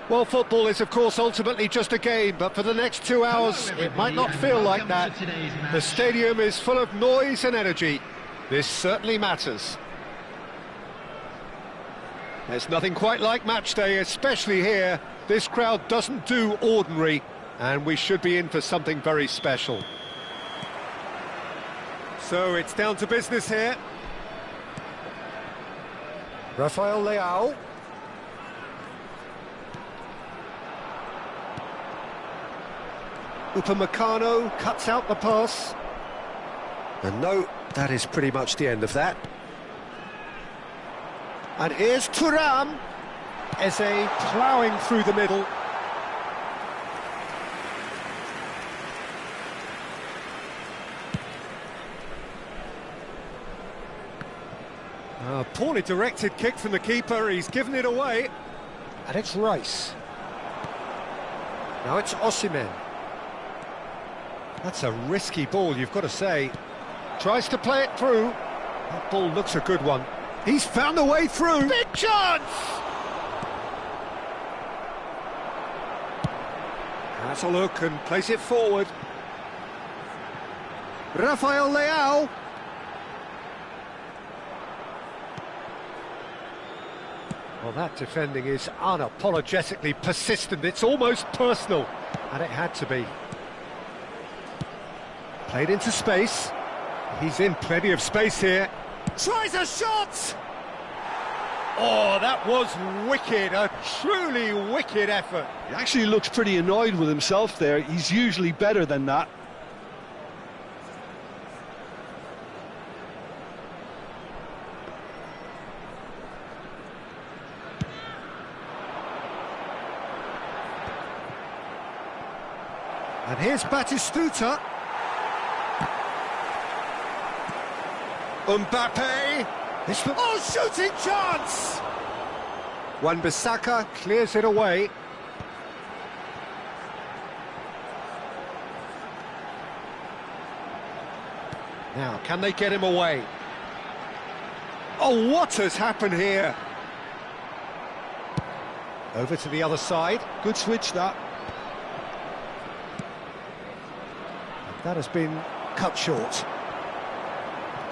Well, football is, of course, ultimately just a game, but for the next 2 hours, it might not feel like that. The stadium is full of noise and energy. This certainly matters. There's nothing quite like match day, especially here. This crowd doesn't do ordinary, and we should be in for something very special. So it's down to business here. Rafael Leao. Upamecano cuts out the pass. And no, that is pretty much the end of that. And here's Thuram. Eze ploughing through the middle. A poorly directed kick from the keeper, he's given it away. And it's Rice. Now it's Osimhen. That's a risky ball, you've got to say. Tries to play it through. That ball looks a good one. He's found a way through. Big chance! Has a look and plays it forward. Rafael Leao. Well, that defending is unapologetically persistent. It's almost personal, and it had to be. Played into space. He's in plenty of space here. Tries a shot! Oh, that was wicked, a truly wicked effort. He actually looks pretty annoyed with himself there. He's usually better than that. And here's Batistuta. Mbappe. Oh, shooting chance! Wan-Bissaka clears it away. Now, can they get him away? Oh, what has happened here? Over to the other side. Good switch, that. That has been cut short.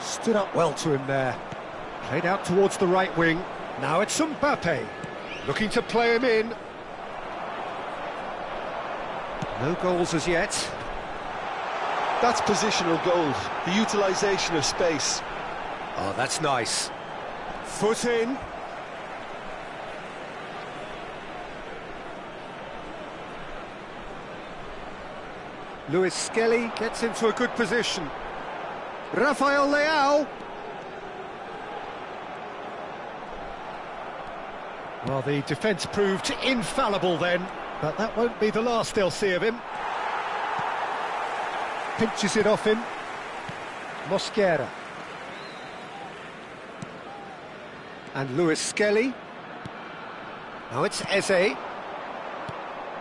Stood up well to him there. Played out towards the right wing. Now it's Mbappe. Looking to play him in. No goals as yet. That's positional goals, the utilisation of space. Oh, that's nice. Foot in. Luis Skelly gets into a good position. Rafael Leao. Well, the defence proved infallible then, but that won't be the last they'll see of him. Pinches it off him. Mosquera. And Luis Skelly. Now it's Eze.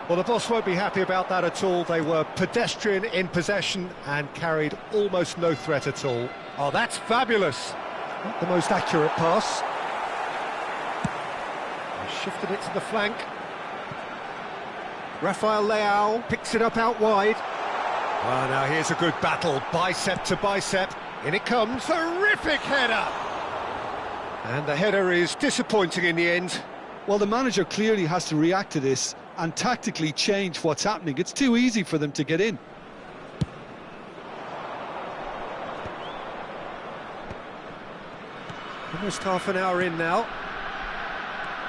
Well, the boss won't be happy about that at all. They were pedestrian in possession and carried almost no threat at all. Oh, that's fabulous. Not the most accurate pass. He shifted it to the flank. Rafael Leao picks it up out wide. Oh, now here's a good battle, bicep to bicep. In it comes, terrific header! And the header is disappointing in the end. Well, the manager clearly has to react to this and tactically change what's happening. It's too easy for them to get in. Almost half an hour in now.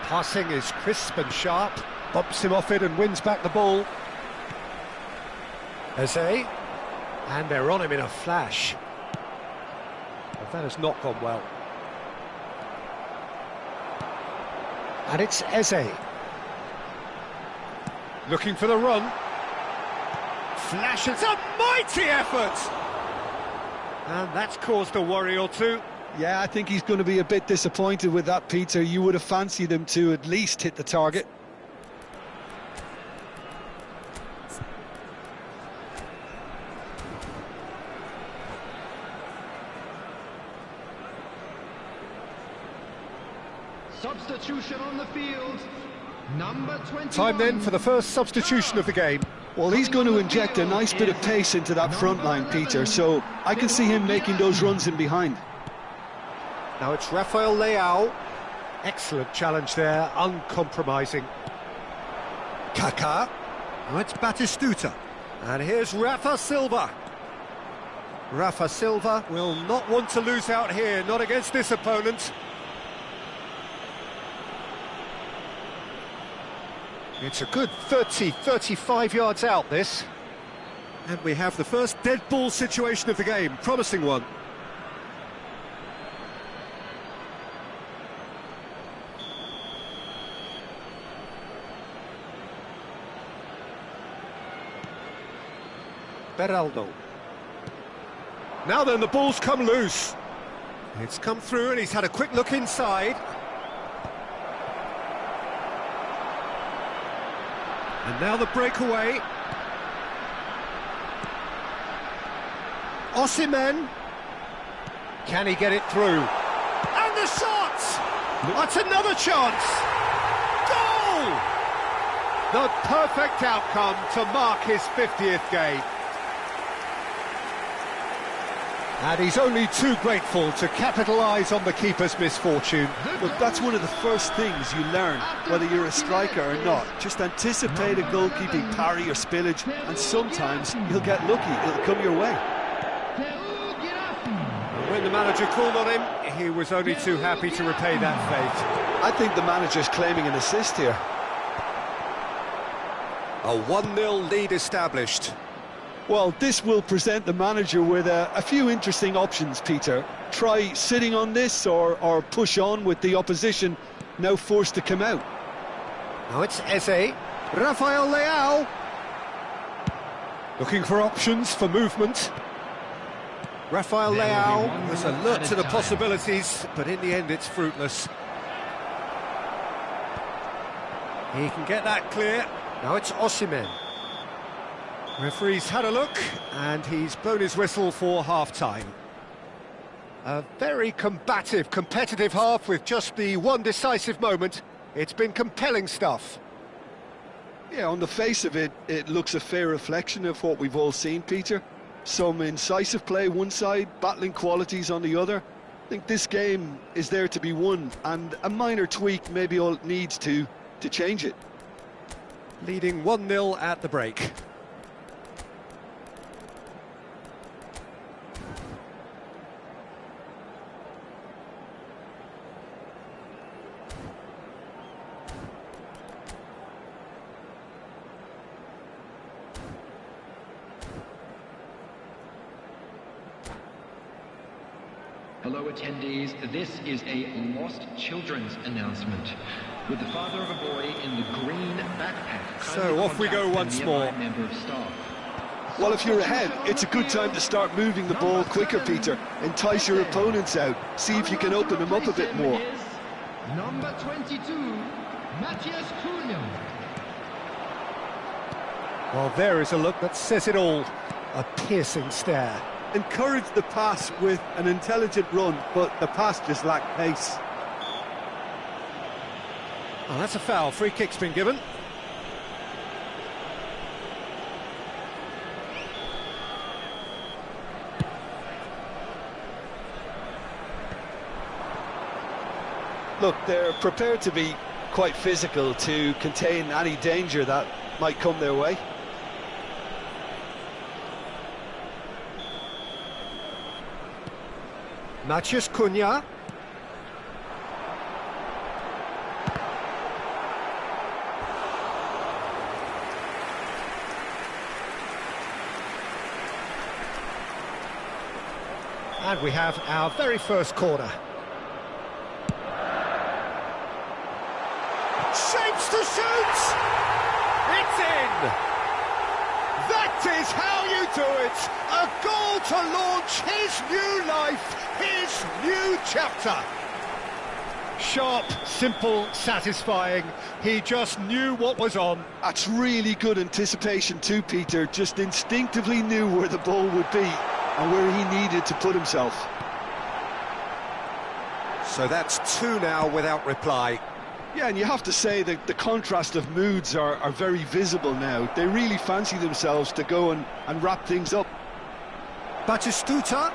Passing is crisp and sharp. Bumps him off it and wins back the ball. Eze. And they're on him in a flash. Well, that has not gone well. And it's Eze. Looking for the run. Flashes, a mighty effort! And that's caused a worry or two. Yeah, I think he's going to be a bit disappointed with that, Peter. You would have fancied him to at least hit the target. Substitution on the field. Number 21. Time then for the first substitution of the game. Well, he's going to inject a nice bit of pace into that front line, Peter, so I can see him making those runs in behind. Now it's Rafael Leao. Excellent challenge there, uncompromising. Kaká. Now it's Batistuta. And here's Rafa Silva. Rafa Silva will not want to lose out here, not against this opponent. It's a good 35 yards out, this. And we have the first dead ball situation of the game, promising one. Beraldo. Now then, the ball's come loose. It's come through and he's had a quick look inside. And now the breakaway. Osimhen. Can he get it through? And the shot! That's another chance! Goal! The perfect outcome to mark his 50th game. And he's only too grateful to capitalise on the keeper's misfortune. Look, that's one of the first things you learn, whether you're a striker or not. Just anticipate a goalkeeping parry or spillage, and sometimes you'll get lucky, it'll come your way. And when the manager called on him, he was only too happy to repay that fate. I think the manager's claiming an assist here. A 1-0 lead established. Well, this will present the manager with a few interesting options, Peter. Try sitting on this or push on with the opposition now forced to come out. Now it's Eze. Rafael Leao. Looking for options for movement. Rafael Leao was alert to the possibilities, but in the end it's fruitless. He can get that clear. Now it's Osimhen. Referee's had a look, and he's blown his whistle for half-time. A very combative, competitive half with just the one decisive moment. It's been compelling stuff. Yeah, on the face of it, it looks a fair reflection of what we've all seen, Peter. Some incisive play one side, battling qualities on the other. I think this game is there to be won, and a minor tweak maybe all it needs to change it. Leading 1-0 at the break. Hello attendees, this is a lost children's announcement. With the father of a boy in the green backpack. So off we go once more. Member of staff. Well, if you're ahead, it's a good time to start moving the ball quicker, Peter. Entice your opponents out. See if you can open them up a bit more. Number 22, Matthias Cunha. Well, there is a look that says it all. A piercing stare. Encourage the pass with an intelligent run, but the pass just lacked pace. Oh, that's a foul. Free kick's been given. Look, they're prepared to be quite physical to contain any danger that might come their way. Matthias Cunha. And we have our very first corner. Shapes to shoot! It's in! That is how you do it! A goal to launch his new life, his new chapter. Sharp, simple, satisfying. He just knew what was on. That's really good anticipation too, Peter. Just instinctively knew where the ball would be and where he needed to put himself. So that's two now without reply. Yeah, and you have to say that the contrast of moods are very visible now. They really fancy themselves to go and wrap things up. Batistuta.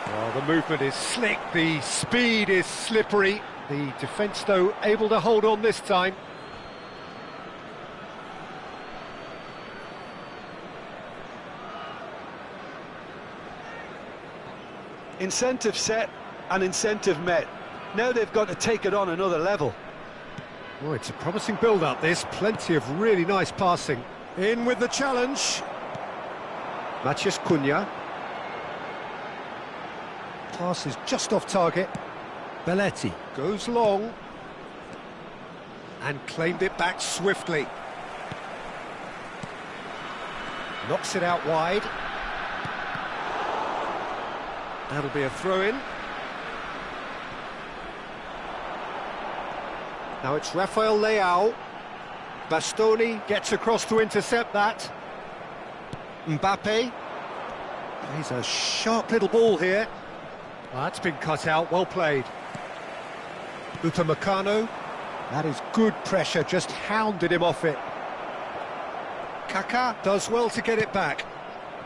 Well, the movement is slick, the speed is slippery. The defence, though, able to hold on this time. Incentive set and incentive met. Now they've got to take it on another level. Oh, it's a promising build-up, this. Plenty of really nice passing. In with the challenge. Matheus Cunha. Pass is just off target. Belletti goes long. And claimed it back swiftly. Knocks it out wide. That'll be a throw-in. Now it's Rafael Leao. Bastoni gets across to intercept that. Mbappe. He's a sharp little ball here. Well, that's been cut out, well played. Upamecano. That is good pressure, just hounded him off it. Kaká does well to get it back.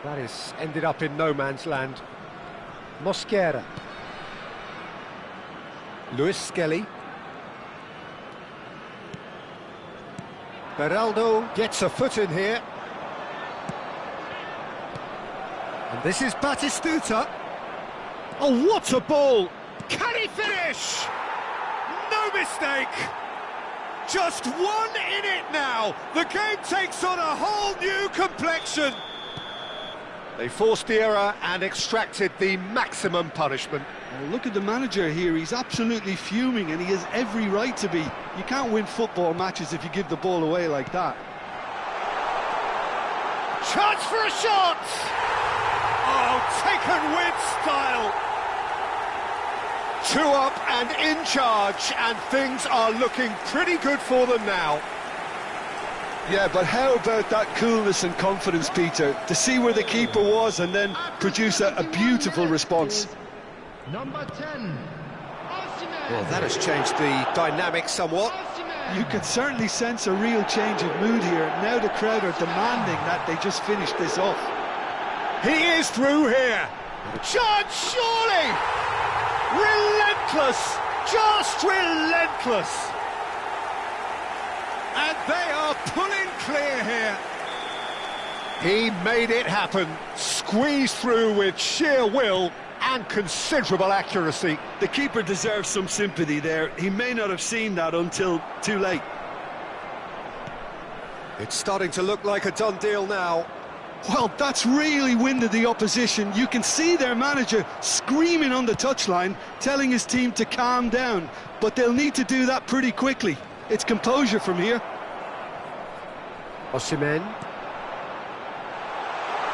That is ended up in no man's land. Mosquera. Lewis Skelly. Beraldo gets a foot in here. And this is Batistuta. Oh, what a ball! Can he finish? No mistake! Just one in it now! The game takes on a whole new complexion! They forced the error and extracted the maximum punishment. Well, look at the manager here, he's absolutely fuming and he has every right to be. You can't win football matches if you give the ball away like that. Chance for a shot! Oh, taken with style! 2 up and in charge, and things are looking pretty good for them now. Yeah, but how about that coolness and confidence, Peter, to see where the keeper was and then produce a beautiful response. Number 10. Well, that has changed the dynamic somewhat. You could certainly sense a real change of mood here. Now the crowd are demanding that they just finish this off. He is through here. Chance, surely! Relentless! Just relentless! And they are pulling clear here. He made it happen. Squeezed through with sheer will and considerable accuracy. The keeper deserves some sympathy there. He may not have seen that until too late. It's starting to look like a done deal now. Well, that's really winded the opposition. You can see their manager screaming on the touchline, telling his team to calm down. But they'll need to do that pretty quickly. It's composure from here. Osimhen.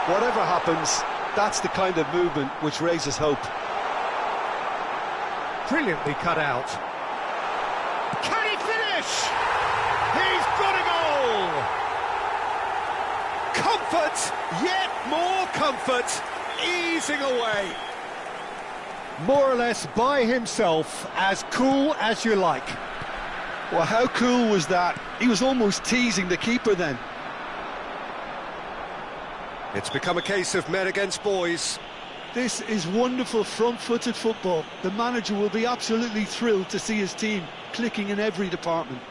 Whatever happens, that's the kind of movement which raises hope. Brilliantly cut out. Can he finish? He's got a goal! Comfort, yet more comfort, easing away. More or less by himself, as cool as you like. Well, how cool was that? He was almost teasing the keeper then. It's become a case of men against boys. This is wonderful front-footed football. The manager will be absolutely thrilled to see his team clicking in every department.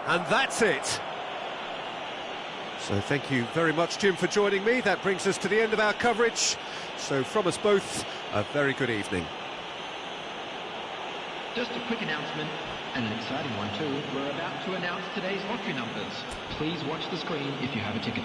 And that's it. So thank you very much, Jim, for joining me. That brings us to the end of our coverage. So from us both, a very good evening. Just a quick announcement, and an exciting one too. We're about to announce today's lottery numbers. Please watch the screen if you have a ticket.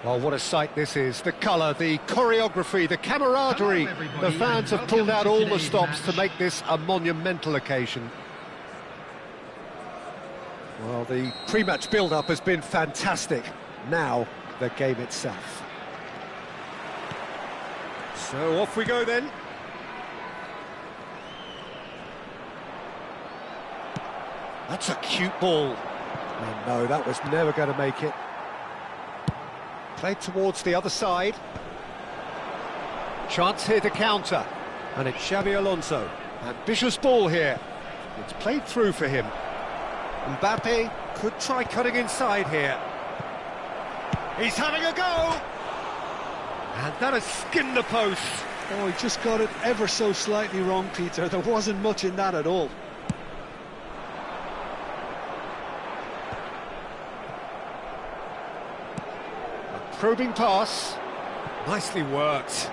Well, what a sight this is. The colour, the choreography, the camaraderie. The fans have pulled out all the stops to make this a monumental occasion. Well, the pre-match build-up has been fantastic. Now, the game itself. So off we go then. That's a cute ball. Oh, no, that was never going to make it. Played towards the other side. Chance here to counter. And it's Xabi Alonso. Ambitious ball here. It's played through for him. Mbappe could try cutting inside here. He's having a go! And that has skinned the post. Oh, he just got it ever so slightly wrong, Peter. There wasn't much in that at all. A probing pass. Nicely worked.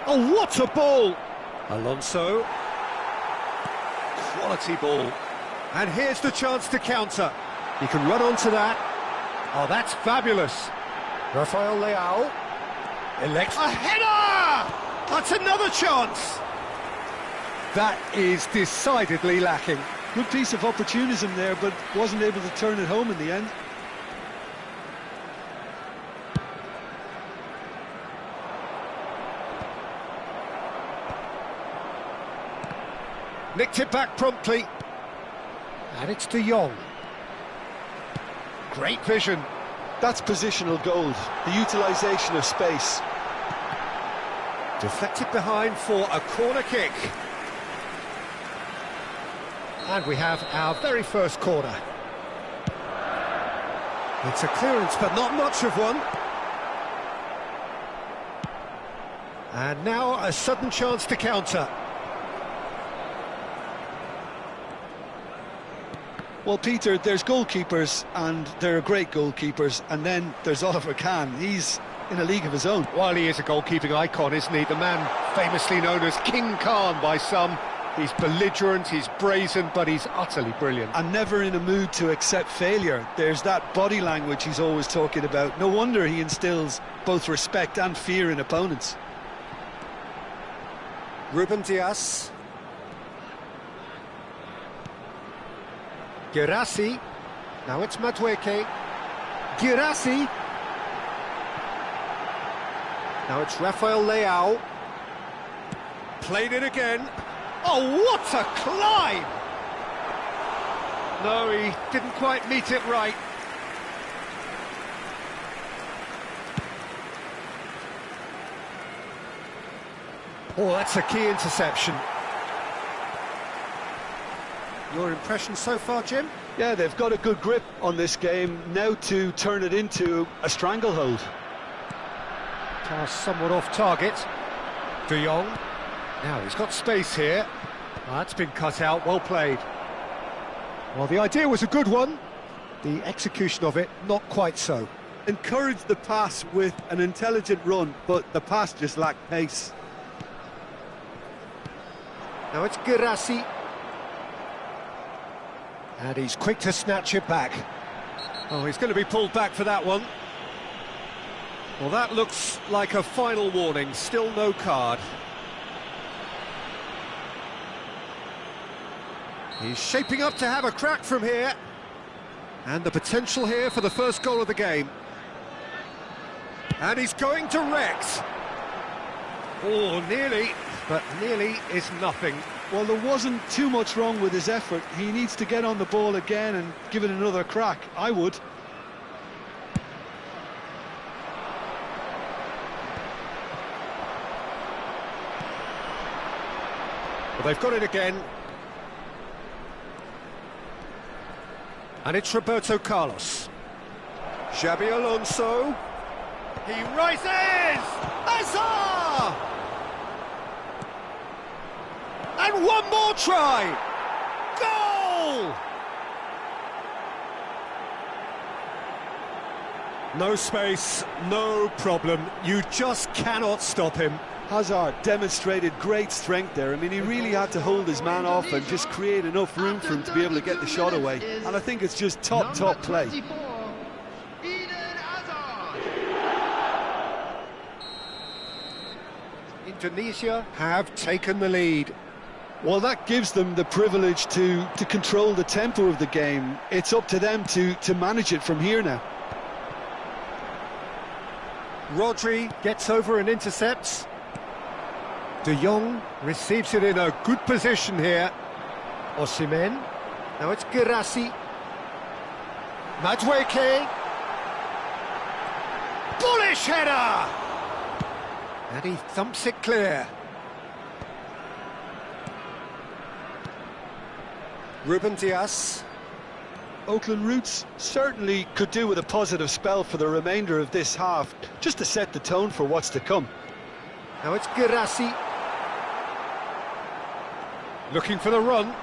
Oh, what a ball! Alonso. Quality ball. And here's the chance to counter. He can run onto that. Oh, that's fabulous. Rafael Leao. A header! That's another chance. That is decidedly lacking. Good piece of opportunism there, but wasn't able to turn it home in the end. Nicked it back promptly. And it's De Jong. Great vision. That's positional gold, the utilisation of space. Deflected behind for a corner kick. And we have our very first corner. It's a clearance, but not much of one. And now a sudden chance to counter. Well, Peter, there's goalkeepers, and there are great goalkeepers, and then there's Oliver Kahn. He's in a league of his own. While he is a goalkeeping icon, isn't he? The man famously known as King Khan by some. He's belligerent, he's brazen, but he's utterly brilliant. And never in a mood to accept failure. There's that body language he's always talking about. No wonder he instills both respect and fear in opponents. Ruben Dias. Guirassy. Now it's Madueke. Guirassy. Now it's Rafael Leao. Played it again. Oh, what a climb! No, he didn't quite meet it right. Oh, that's a key interception. Your impression so far, Jim? Yeah, they've got a good grip on this game, now to turn it into a stranglehold. Pass somewhat off target. De Jong. Now he's got space here. Oh, that's been cut out, well played. Well, the idea was a good one. The execution of it, not quite so. Encouraged the pass with an intelligent run, but the pass just lacked pace. Now it's Guirassy. And he's quick to snatch it back. Oh, he's going to be pulled back for that one. Well, that looks like a final warning. Still no card. He's shaping up to have a crack from here. And the potential here for the first goal of the game. And he's going direct. Oh, nearly, but nearly is nothing. Well, there wasn't too much wrong with his effort. He needs to get on the ball again and give it another crack. I would. Well, they've got it again. And it's Roberto Carlos. Xabi Alonso. He rises! Hazard! And one more try! Goal! No space, no problem. You just cannot stop him. Hazard demonstrated great strength there. I mean, he really had to hold his man off and just create enough room for him to be able to get the shot away. And I think it's just top play. Indonesia have taken the lead. Well, that gives them the privilege to control the tempo of the game. It's up to them to manage it from here now. Rodri gets over and intercepts. De Jong receives it in a good position here. Osimhen. Now it's Guirassy. Madueke. Bullish header! And he thumps it clear. Ruben Dias. Oakland Roots certainly could do with a positive spell for the remainder of this half, just to set the tone for what's to come. Now it's Guirassy. Looking for the run.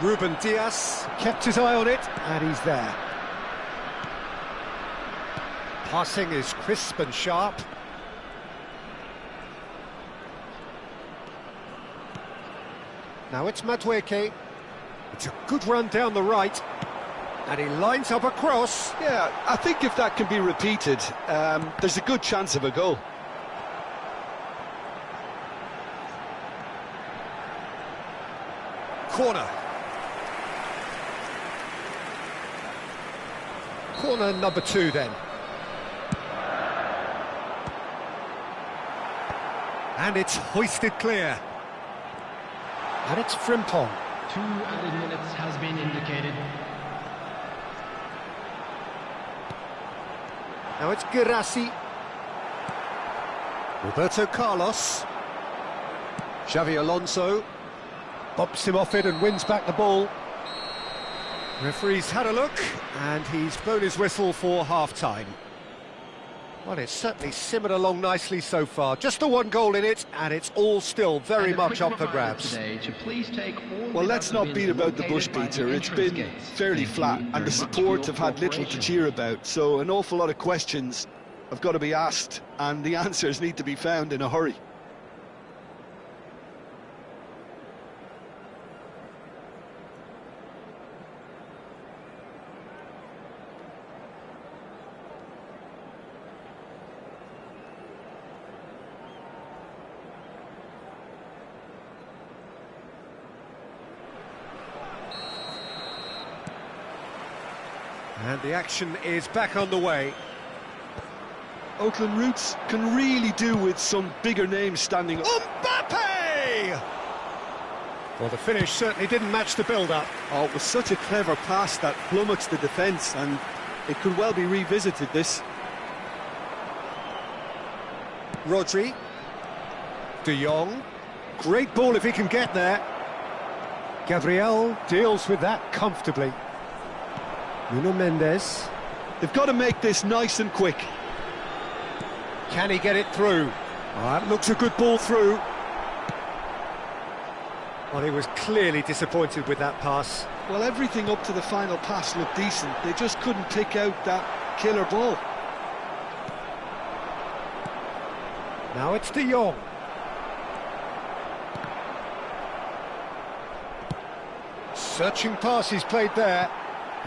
Ruben Dias kept his eye on it, and he's there. Passing is crisp and sharp. Now it's Madueke. It's a good run down the right. And he lines up a cross. Yeah, I think if that can be repeated, there's a good chance of a goal. Corner. Corner number 2 then. And it's hoisted clear. And it's Frimpong. 2 added minutes has been indicated. Now it's Guirassy. Roberto Carlos. Xavi Alonso bumps him off it and wins back the ball. Referee's had a look and he's blown his whistle for half-time. Well, it's certainly simmered along nicely so far. Just the 1 goal in it, and it's all still very much up for grabs. Well, let's not beat about the bush, Peter. It's been fairly flat, and the support have had little to cheer about. So an awful lot of questions have got to be asked, and the answers need to be found in a hurry. And the action is back on the way. Oakland Roots can really do with some bigger names standing up. Mbappe! Well, the finish certainly didn't match the build-up. Oh, it was such a clever pass that flummoxed the defence, and it could well be revisited, this. Rodri. De Jong. Great ball if he can get there. Gabriel deals with that comfortably. Nuno Mendes. They've got to make this nice and quick. Can he get it through? Oh, that looks a good ball through. Well, he was clearly disappointed with that pass. Well, everything up to the final pass looked decent. They just couldn't pick out that killer ball. Now it's De Jong. Searching pass he's played there.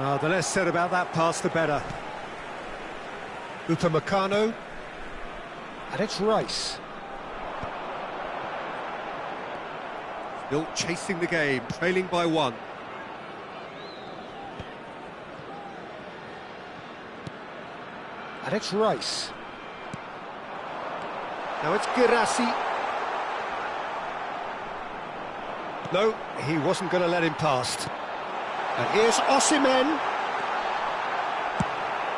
Oh, the less said about that pass, the better. Upamecano. And it's Rice. Still chasing the game, trailing by 1. And it's Rice. Now it's Guirassy. No, he wasn't going to let him past. And here's Osimhen.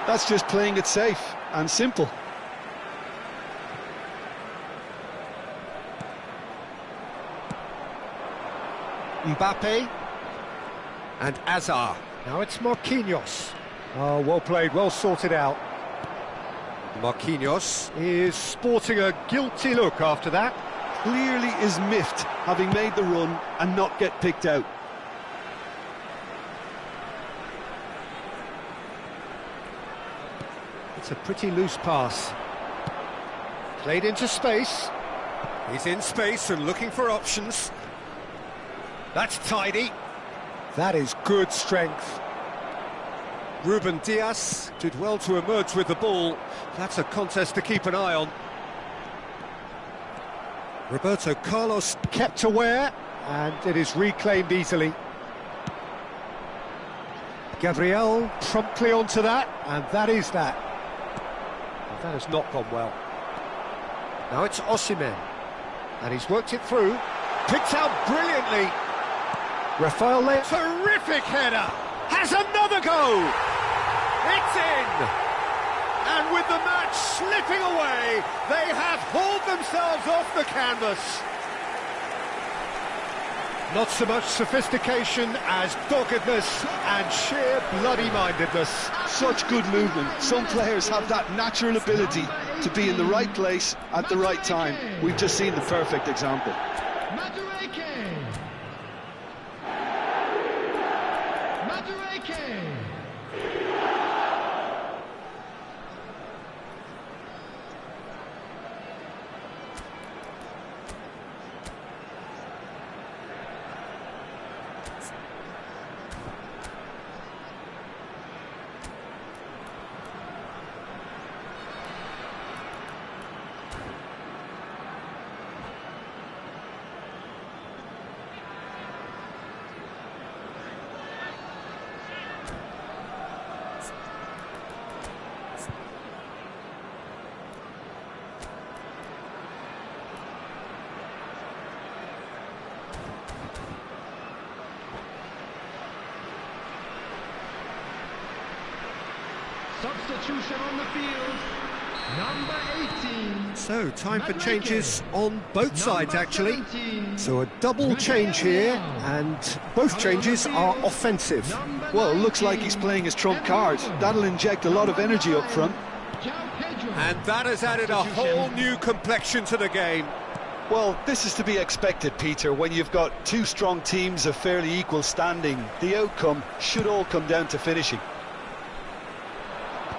That's just playing it safe and simple. Mbappe. And Azar. Now it's Marquinhos. Oh, well played, well sorted out. Marquinhos is sporting a guilty look after that. Clearly is miffed, having made the run and not get picked out. That's a pretty loose pass. Played into space. He's in space and looking for options. That's tidy. That is good strength. Ruben Dias did well to emerge with the ball. That's a contest to keep an eye on. Roberto Carlos kept aware, and it is reclaimed easily. Gabriel promptly onto that, and that is that. And that has not gone well. Now it's Osimhen, and he's worked it through. Picked out brilliantly. Rafael Leão, terrific header, has another go. It's in. And with the match slipping away, they have hauled themselves off the canvas. Not so much sophistication as doggedness and sheer bloody-mindedness. Such good movement. Some players have that natural ability to be in the right place at the right time. We've just seen the perfect example. Substitution on the field, number 18. So, time for changes on both sides, actually. So, a double change here, and both changes are offensive. Well, it looks like he's playing his trump card. That'll inject a lot of energy up front. And that has added a whole new complexion to the game. Well, this is to be expected, Peter. When you've got two strong teams of fairly equal standing, the outcome should all come down to finishing.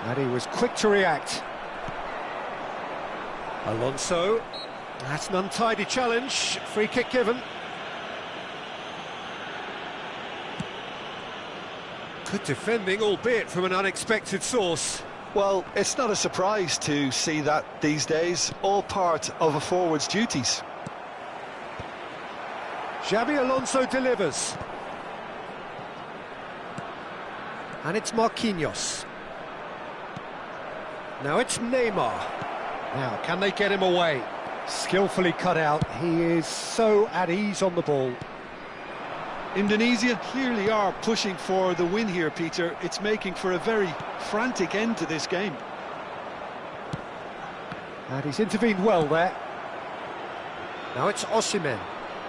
And he was quick to react. Alonso, that's an untidy challenge, free kick given. Good defending, albeit from an unexpected source. Well, it's not a surprise to see that these days, all part of a forward's duties. Xabi Alonso delivers. And it's Marquinhos. Now it's Neymar. Now, can they get him away? Skillfully cut out. He is so at ease on the ball. Indonesia clearly are pushing for the win here, Peter. It's making for a very frantic end to this game. And he's intervened well there. Now it's Osimhen.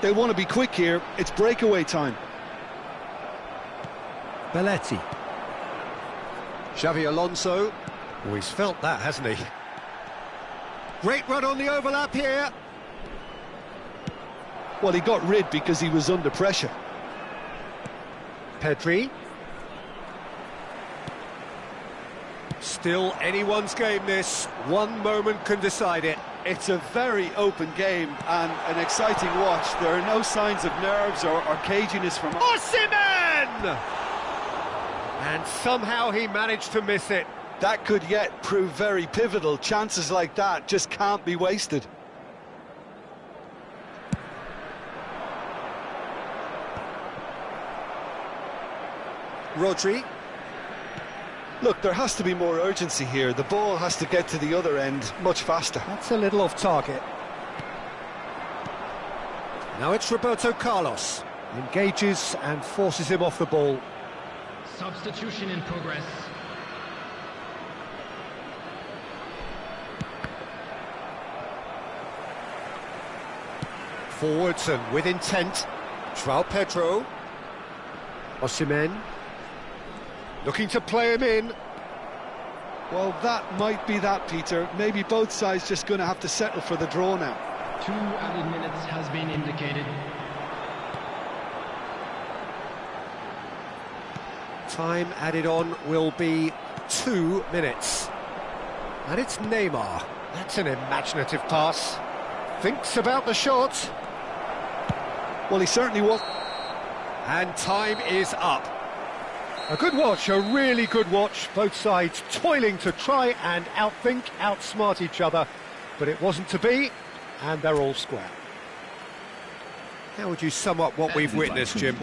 They want to be quick here. It's breakaway time. Belletti. Xabi Alonso. Oh, he's felt that, hasn't he? Great run on the overlap here. Well, he got rid because he was under pressure. Pedri. Still anyone's game, this. One moment can decide it. It's a very open game and an exciting watch. There are no signs of nerves or caginess from... Osimhen! And somehow he managed to miss it. That could yet prove very pivotal. Chances like that just can't be wasted. Rodri. Look, there has to be more urgency here. The ball has to get to the other end much faster. That's a little off target. Now it's Roberto Carlos. Engages and forces him off the ball. Substitution in progress. Forwards and with intent. João Pedro. Osimhen. Looking to play him in. Well, that might be that, Peter. Maybe both sides just going to have to settle for the draw now. 2 added minutes has been indicated. Time added on will be 2 minutes. And it's Neymar. That's an imaginative pass. Thinks about the shot. Well, he certainly was. And time is up. A good watch, a really good watch. Both sides toiling to try and outthink, outsmart each other. But it wasn't to be, and they're all square. How would you sum up what we've witnessed, Jim?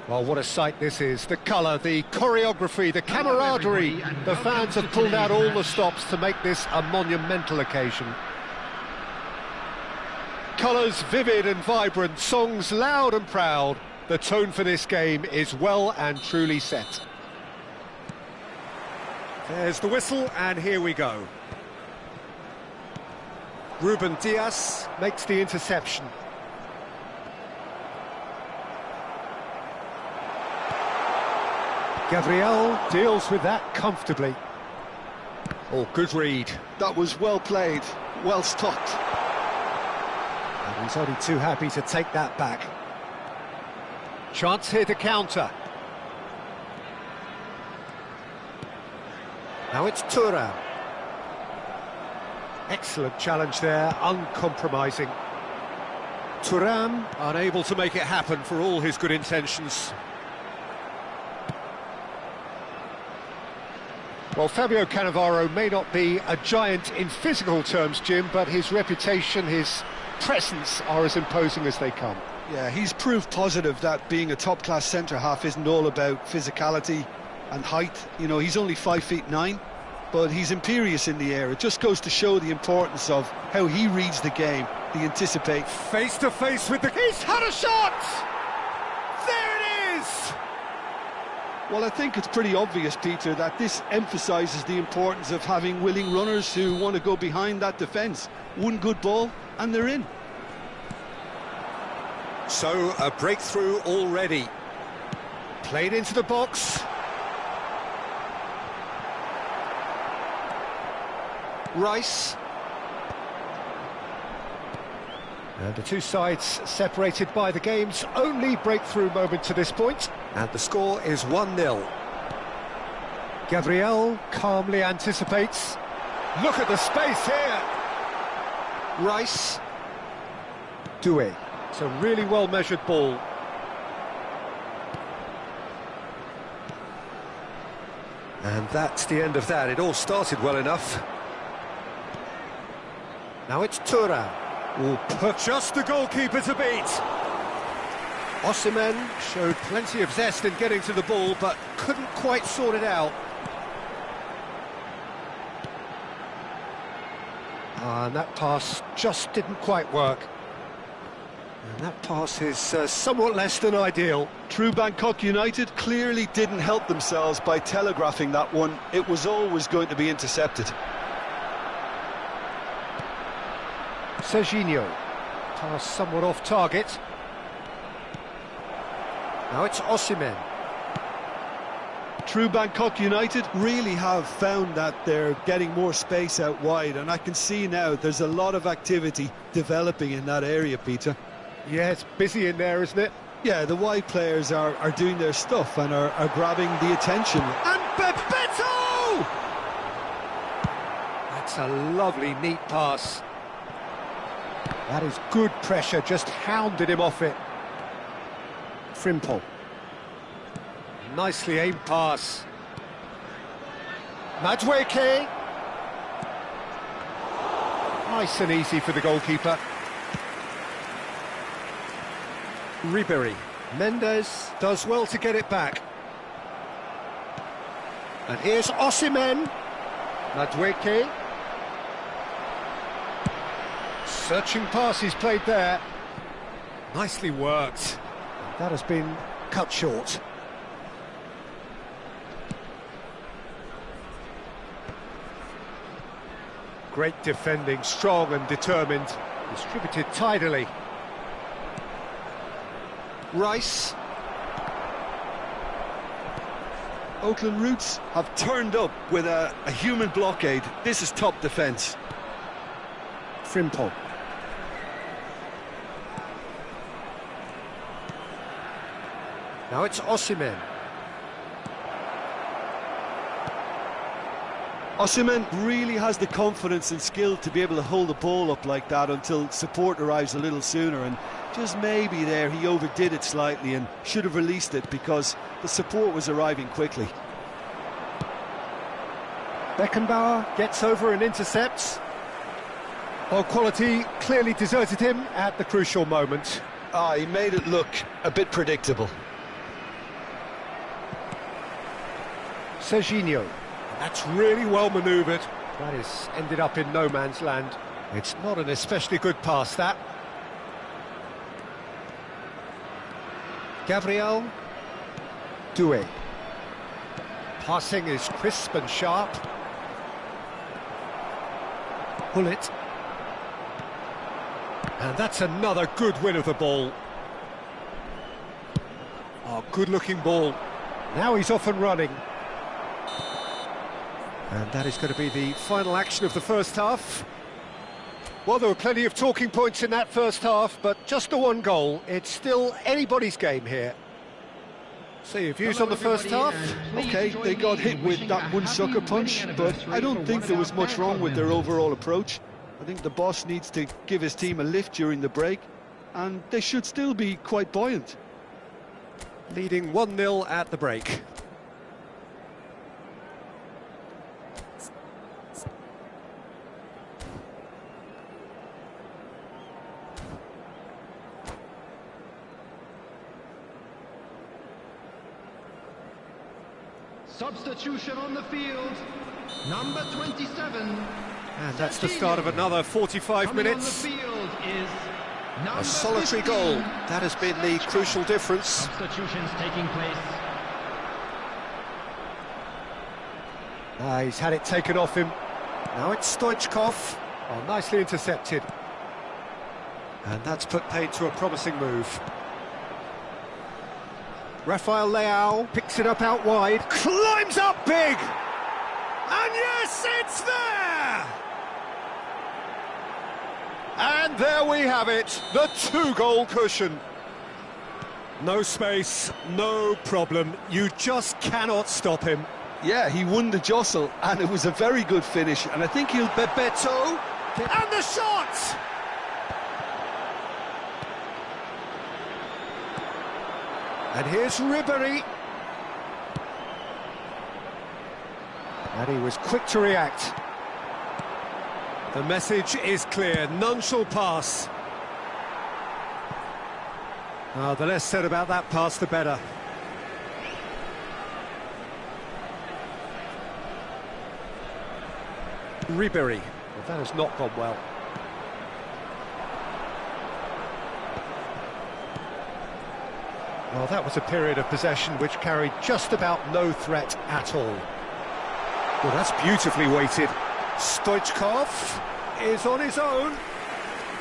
Well, what a sight this is. The colour, the choreography, the camaraderie. The fans have pulled out all the stops to make this a monumental occasion. Colours vivid and vibrant, songs loud and proud. The tone for this game is well and truly set. There's the whistle, and here we go. Ruben Dias makes the interception. Gabriel deals with that comfortably. Oh, good read. That was well played, well stopped. And he's only too happy to take that back. Chance here to counter. Now it's Thuram. Excellent challenge there, uncompromising. Thuram unable to make it happen for all his good intentions. Well, Fabio Cannavaro may not be a giant in physical terms, Jim, but his reputation, his presence are as imposing as they come. Yeah, he's proved positive that being a top-class centre-half isn't all about physicality and height. You know, he's only 5'9", but he's imperious in the air. It just goes to show the importance of how he reads the game, the anticipate. Face to face with the... He's had a shot! There it is! Well, I think it's pretty obvious, Peter, that this emphasises the importance of having willing runners who want to go behind that defence. One good ball, and they're in. So, a breakthrough already. Played into the box. Rice. And the two sides separated by the game's only breakthrough moment to this point. And the score is 1-0. Gabriel calmly anticipates. Look at the space here. Rice. Doué. It's a really well-measured ball. And that's the end of that. It all started well enough. Now it's Thuram. Just the goalkeeper to beat. Osimhen showed plenty of zest in getting to the ball, but couldn't quite sort it out. And that pass just didn't quite work. And that pass is somewhat less than ideal. True Bangkok United clearly didn't help themselves by telegraphing that one. It was always going to be intercepted. Serginho. Pass somewhat off target. Now it's Osimhen. True Bangkok United really have found that they're getting more space out wide, and I can see now there's a lot of activity developing in that area, Peter. Yeah, it's busy in there, isn't it? Yeah, the wide players are doing their stuff and are grabbing the attention. And Bebeto! That's a lovely, neat pass. That is good pressure, just hounded him off it. Frimpong. Nicely aimed pass. Madueke. Nice and easy for the goalkeeper. Ribéry. Mendes does well to get it back. And here's Osimhen. Madueke. Searching pass he's played there. Nicely worked. That has been cut short. Great defending, strong and determined. Distributed tidily. Rice. Oakland Roots have turned up with a human blockade. This is top defence. Frimpong. Now it's Osimhen. Osimhen really has the confidence and skill to be able to hold the ball up like that until support arrives a little sooner, and just maybe there he overdid it slightly and should have released it because the support was arriving quickly. Beckenbauer gets over and intercepts. Well, quality clearly deserted him at the crucial moment. He made it look a bit predictable. Serginho. That's really well manoeuvred. That is ended up in no man's land. It's not an especially good pass, that. Gabriel. Doué. Passing is crisp and sharp. Gullit. And that's another good win of the ball. Oh, good-looking ball. Now he's off and running. And that is going to be the final action of the first half. Well, there were plenty of talking points in that first half, but just the one goal. It's still anybody's game here. So your views on the first half? Okay, they got hit with that one sucker punch, but I don't think there was much wrong with their overall approach. I think the boss needs to give his team a lift during the break, and they should still be quite buoyant. Leading 1-0 at the break. Substitution on the field, number 27. And that's the start of another 45 minutes. On the field is number A solitary 15. goal. That has been the crucial difference. Substitutions taking place. He's had it taken off him. Now it's Stoichkov. Oh, nicely intercepted. And that's put paid to a promising move. Rafael Leao picks it up out wide, climbs up big, and yes, it's there! And there we have it, the two-goal cushion. No space, no problem, you just cannot stop him. Yeah, he won the jostle, and it was a very good finish, and I think he'll... Bebeto, and the shot! And here's Ribery. And he was quick to react. The message is clear, none shall pass. Oh, the less said about that pass, the better. Ribery. Well, that has not gone well. Well, that was a period of possession which carried just about no threat at all. Well, that's beautifully weighted. Stoichkov is on his own.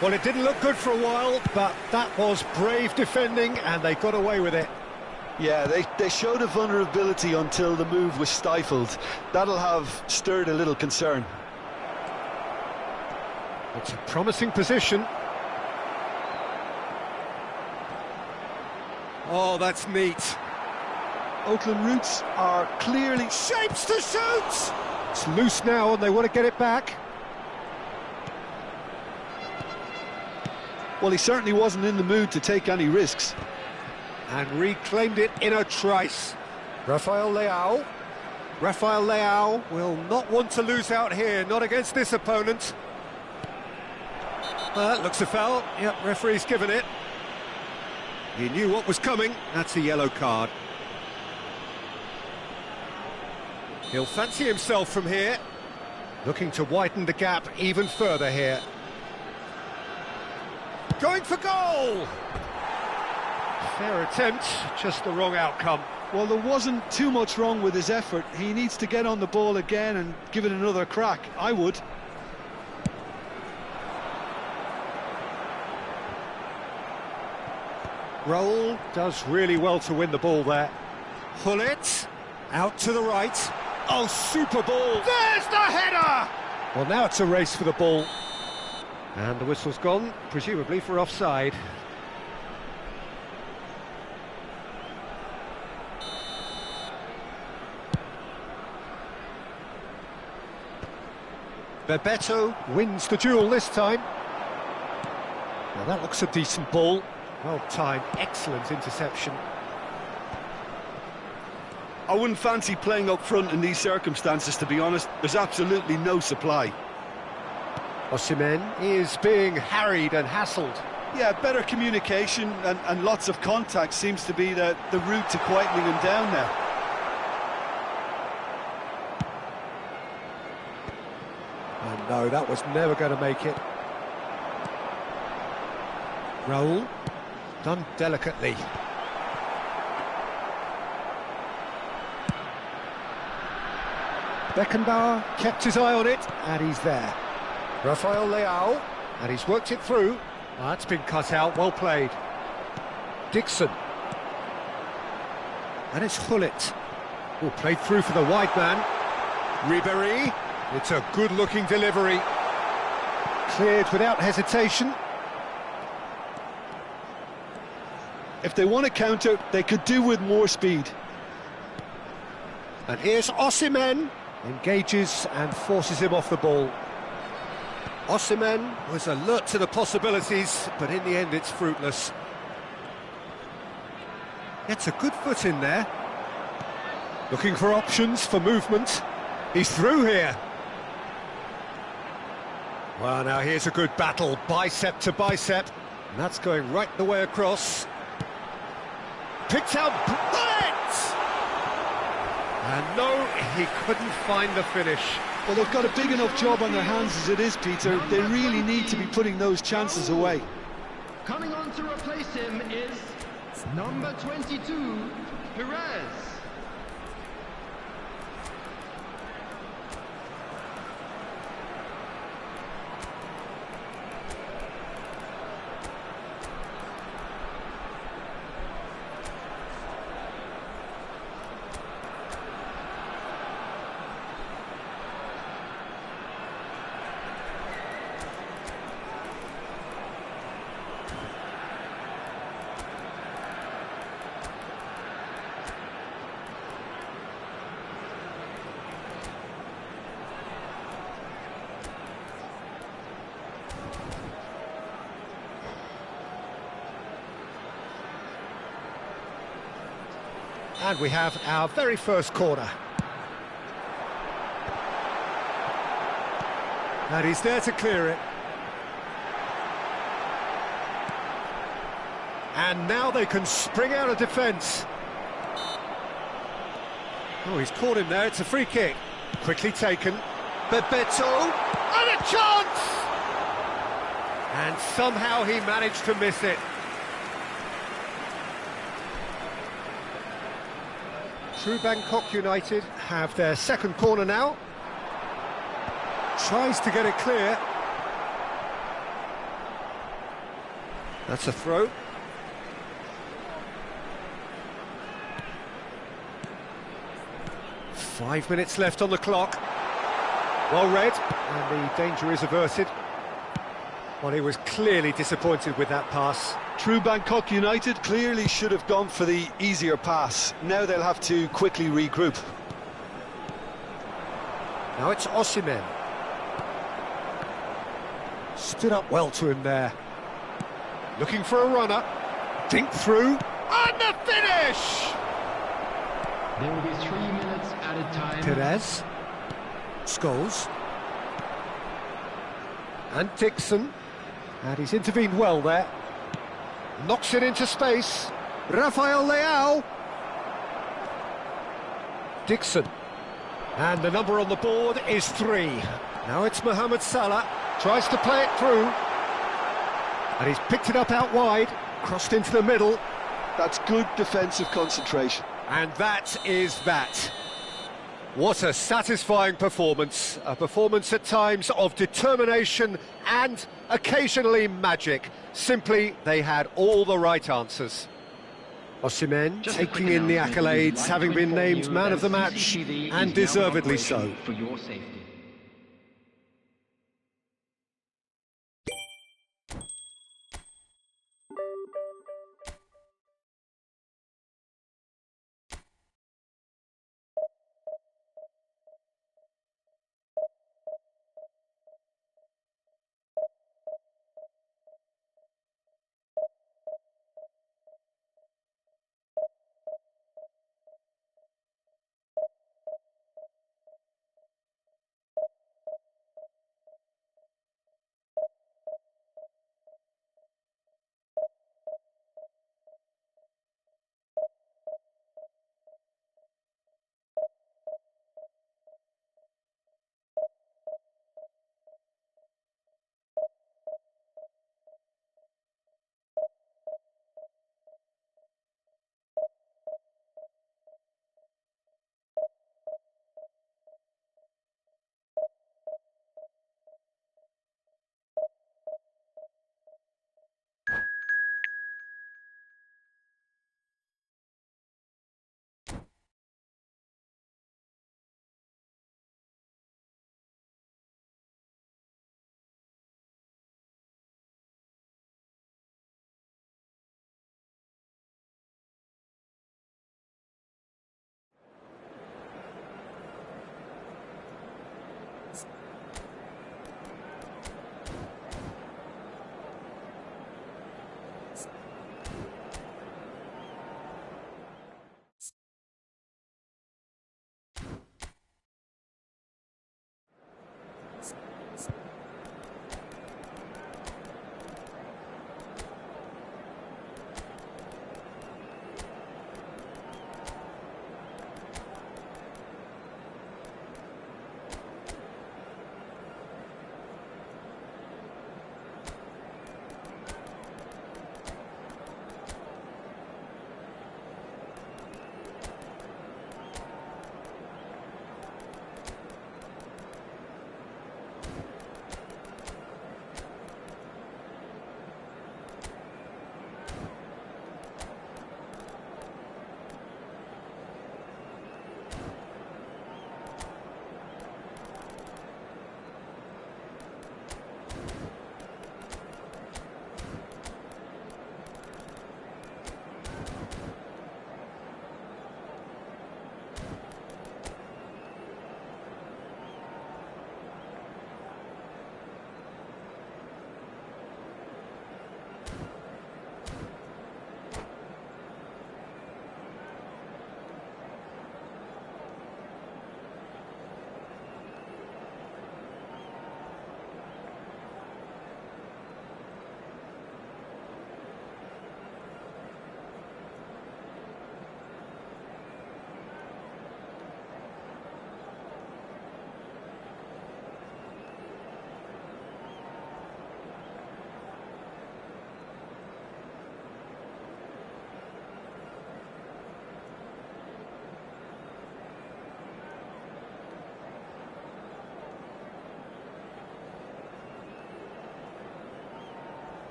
Well, it didn't look good for a while, but that was brave defending, and they got away with it. Yeah, they showed a vulnerability until the move was stifled. That'll have stirred a little concern. It's a promising position. Oh, that's neat. Oakland Roots are clearly... Shapes to shoot! It's loose now and they want to get it back. Well, he certainly wasn't in the mood to take any risks. And reclaimed it in a trice. Rafael Leao. Rafael Leao will not want to lose out here, not against this opponent. Well, that looks a foul. Yep, referee's given it. He knew what was coming. That's a yellow card. He'll fancy himself from here. Looking to widen the gap even further here. Going for goal! Fair attempt, just the wrong outcome. Well, there wasn't too much wrong with his effort. He needs to get on the ball again and give it another crack. I would. Raul does really well to win the ball there. Hullet, out to the right. Oh, super ball. There's the header! Well, now it's a race for the ball. And the whistle's gone, presumably for offside. Bebeto wins the duel this time. Well, that looks a decent ball. Well timed, excellent interception. I wouldn't fancy playing up front in these circumstances, to be honest. There's absolutely no supply. Osimhen is being harried and hassled. Yeah, better communication and lots of contact seems to be the route to quietening him down now. Oh no, that was never going to make it. Raul, done delicately. Beckenbauer kept his eye on it, and he's there. Rafael Leao, and he's worked it through. Oh, that's been cut out, well played. Dixon. And it's Hullet. Oh, played through for the wide man. Ribery. It's a good-looking delivery. Cleared without hesitation. If they want to counter, they could do with more speed. And here's Osimhen. Engages and forces him off the ball. Osimhen was alert to the possibilities, but in the end it's fruitless. Gets a good foot in there. Looking for options for movement. He's through here. Well, now here's a good battle, bicep to bicep. And that's going right the way across. Picked out Bullet! And no, he couldn't find the finish. Well, they've got a big enough job on their hands as it is, Peter. They really need to be putting those chances away. Coming on to replace him is number 22, Perez. And we have our very first corner. And he's there to clear it. And now they can spring out of defence. Oh, he's caught him there, it's a free kick. Quickly taken. Bebeto, and a chance! And somehow he managed to miss it. True Bangkok United have their second corner now. Tries to get it clear. That's a throw. Five minutes left on the clock. Well read, and the danger is averted. Well, he was clearly disappointed with that pass. True Bangkok United clearly should have gone for the easier pass. Now they'll have to quickly regroup. Now it's Osimhen. Stood up well to him there. Looking for a runner. Dink through. And the finish! There will be 3 minutes added time. Perez. Scholes. And Dixon. And he's intervened well there. Knocks it into space. Rafael Leao. Dixon. And the number on the board is 3. Now it's Mohamed Salah. Tries to play it through. And he's picked it up out wide. Crossed into the middle. That's good defensive concentration. And that is that. What a satisfying performance. A performance at times of determination and occasionally magic. Simply, they had all the right answers. Osimhen Just a taking quick in the announcement, we would accolades, like having to been inform named you man that of the match, CCTV is and now deservedly so. operating for your safety.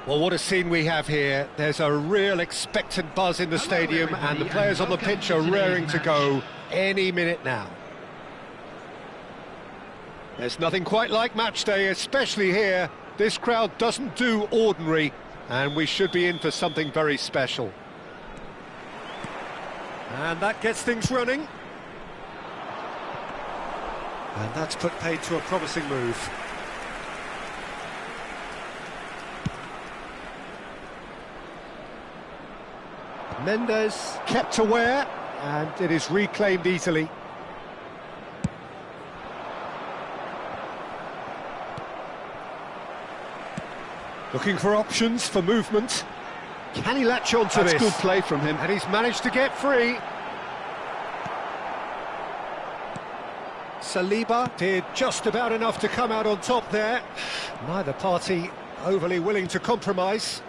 Well, what a scene we have here. There's a real expectant buzz in the stadium, and the players on the pitch are raring to go any minute now. There's nothing quite like match day, especially here. This crowd doesn't do ordinary, and we should be in for something very special. And that gets things running. And that's put paid to a promising move. Mendes kept aware, and it is reclaimed easily. Looking for options for movement. Can he latch on to this? That's good play from him. And he's managed to get free. Saliba did just about enough to come out on top there. Neither party overly willing to compromise.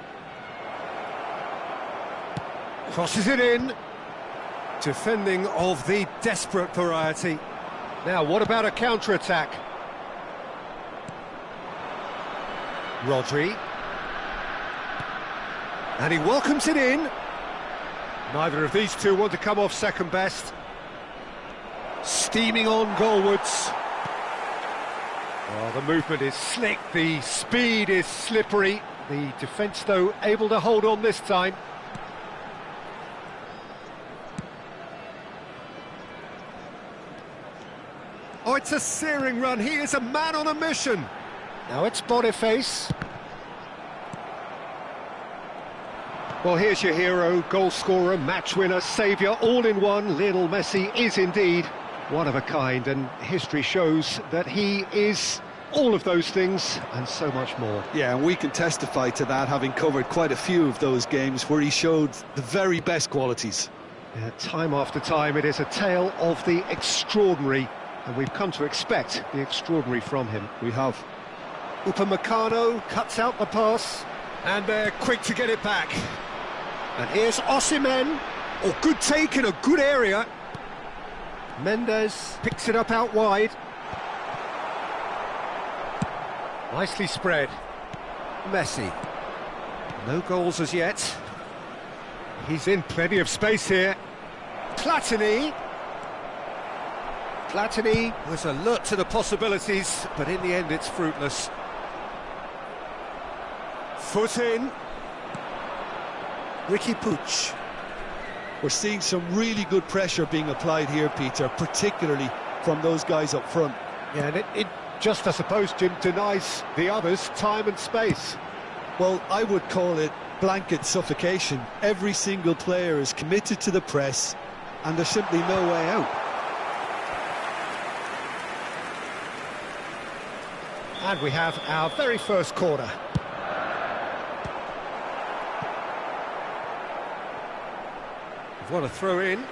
Crosses it in. Defending of the desperate variety. Now, what about a counter-attack? Rodri. And he welcomes it in. Neither of these two want to come off second best. Steaming on goalwards. Oh, the movement is slick, the speed is slippery. The defence, though, able to hold on this time. Oh, it's a searing run. He is a man on a mission. Now it's Boniface. Well, here's your hero, goal scorer, match winner, saviour, all in one. Lionel Messi is indeed one of a kind, and history shows that he is all of those things and so much more. Yeah, and we can testify to that, having covered quite a few of those games where he showed the very best qualities. Yeah, time after time, it is a tale of the extraordinary, and we've come to expect the extraordinary from him. We have. Upamecano cuts out the pass, and they're quick to get it back. And here's Osimhen. Oh, good take in a good area. Mendes picks it up out wide. Nicely spread. Messi. No goals as yet. He's in plenty of space here. Platini. Platini was alert to the possibilities, but in the end it's fruitless. Foot in. Riqui Puig. We're seeing some really good pressure being applied here, Peter, particularly from those guys up front. Yeah, and it just, I suppose, Jim, denies the others time and space. Well, I would call it blanket suffocation. Every single player is committed to the press, and there's simply no way out. And we have our very first corner. What a throw in.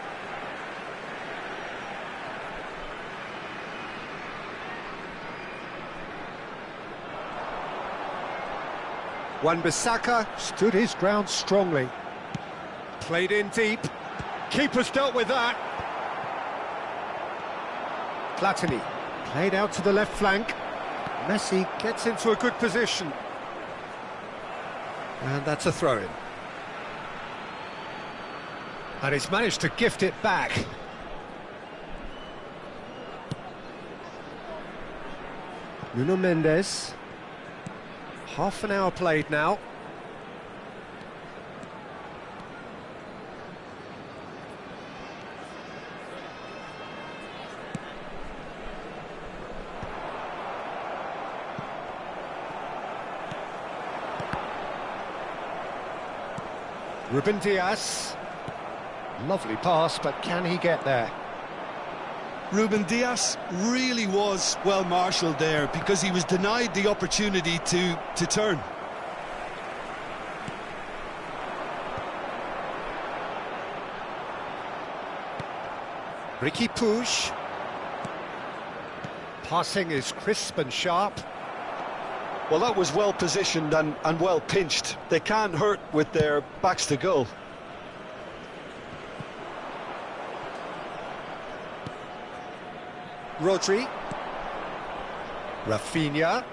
Wan-Bissaka stood his ground strongly. Played in deep. Keeper's dealt with that. Platini played out to the left flank. Messi gets into a good position. And that's a throw-in. And he's managed to gift it back. Nuno Mendes. Half an hour played now. Ruben Dias. Lovely pass, but can he get there? Ruben Dias really was well marshalled there because he was denied the opportunity to turn. Riqui Puig. Passing is crisp and sharp. Well, that was well positioned and well pinched. They can't hurt with their backs to goal. Rodri. Rafinha.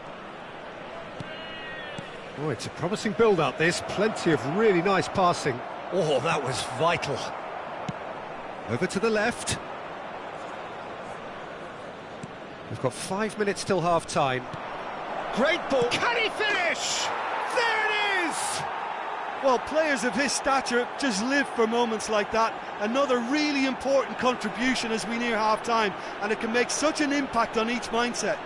Oh, it's a promising build-up, this. Plenty of really nice passing. Oh, that was vital. Over to the left. We've got 5 minutes till half-time. Great ball. Can he finish? There it is! Well, players of his stature just live for moments like that. Another really important contribution as we near half-time, and it can make such an impact on each mindset.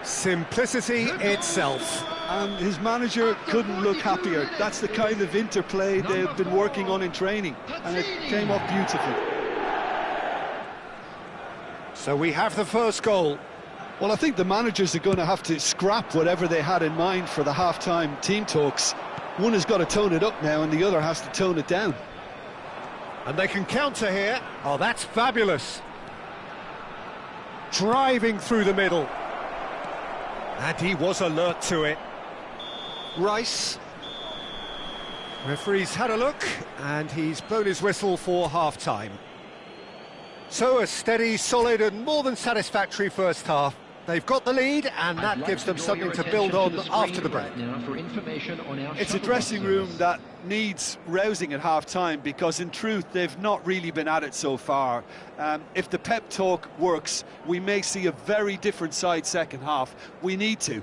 Simplicity itself. And his manager couldn't look happier. That's the kind of interplay they've been working on in training, and it came off beautifully. So we have the first goal. Well, I think the managers are going to have to scrap whatever they had in mind for the half-time team talks. One has got to tone it up now, and the other has to tone it down. And they can counter here. Oh, that's fabulous. Driving through the middle. And he was alert to it. Rice. Referee's had a look, and he's blown his whistle for half-time. So a steady, solid and more than satisfactory first half. They've got the lead, and that gives them something to build on after the break. It's a dressing room that needs rousing at half-time, because in truth they've not really been at it so far. If the pep talk works, we may see a very different side second half. We need to.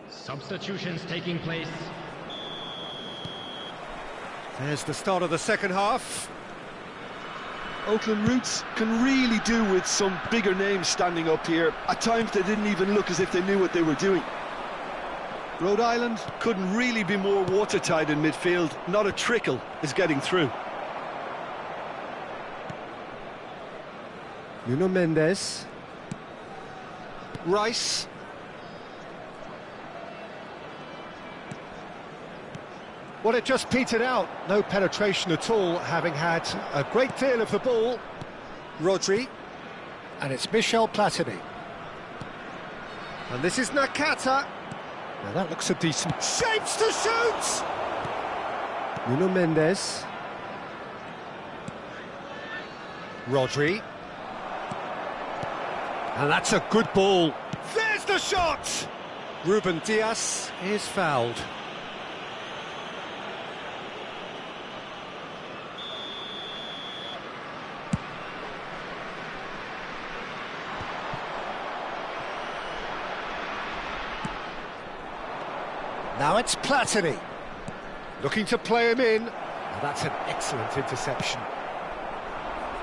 Substitutions taking place. There's the start of the second half. Oakland Roots can really do with some bigger names standing up here. At times they didn't even look as if they knew what they were doing. Rhode Island couldn't really be more watertight in midfield. Not a trickle is getting through. Nuno Mendes. Rice. Well, it just petered out. No penetration at all, having had a great deal of the ball. Rodri. And it's Michel Platini. And this is Nakata. Now that looks a decent... Shapes to shoot! Nuno Mendes. Rodri. And that's a good ball. There's the shot! Ruben Dias is fouled. Now it's Platini, looking to play him in. Now that's an excellent interception.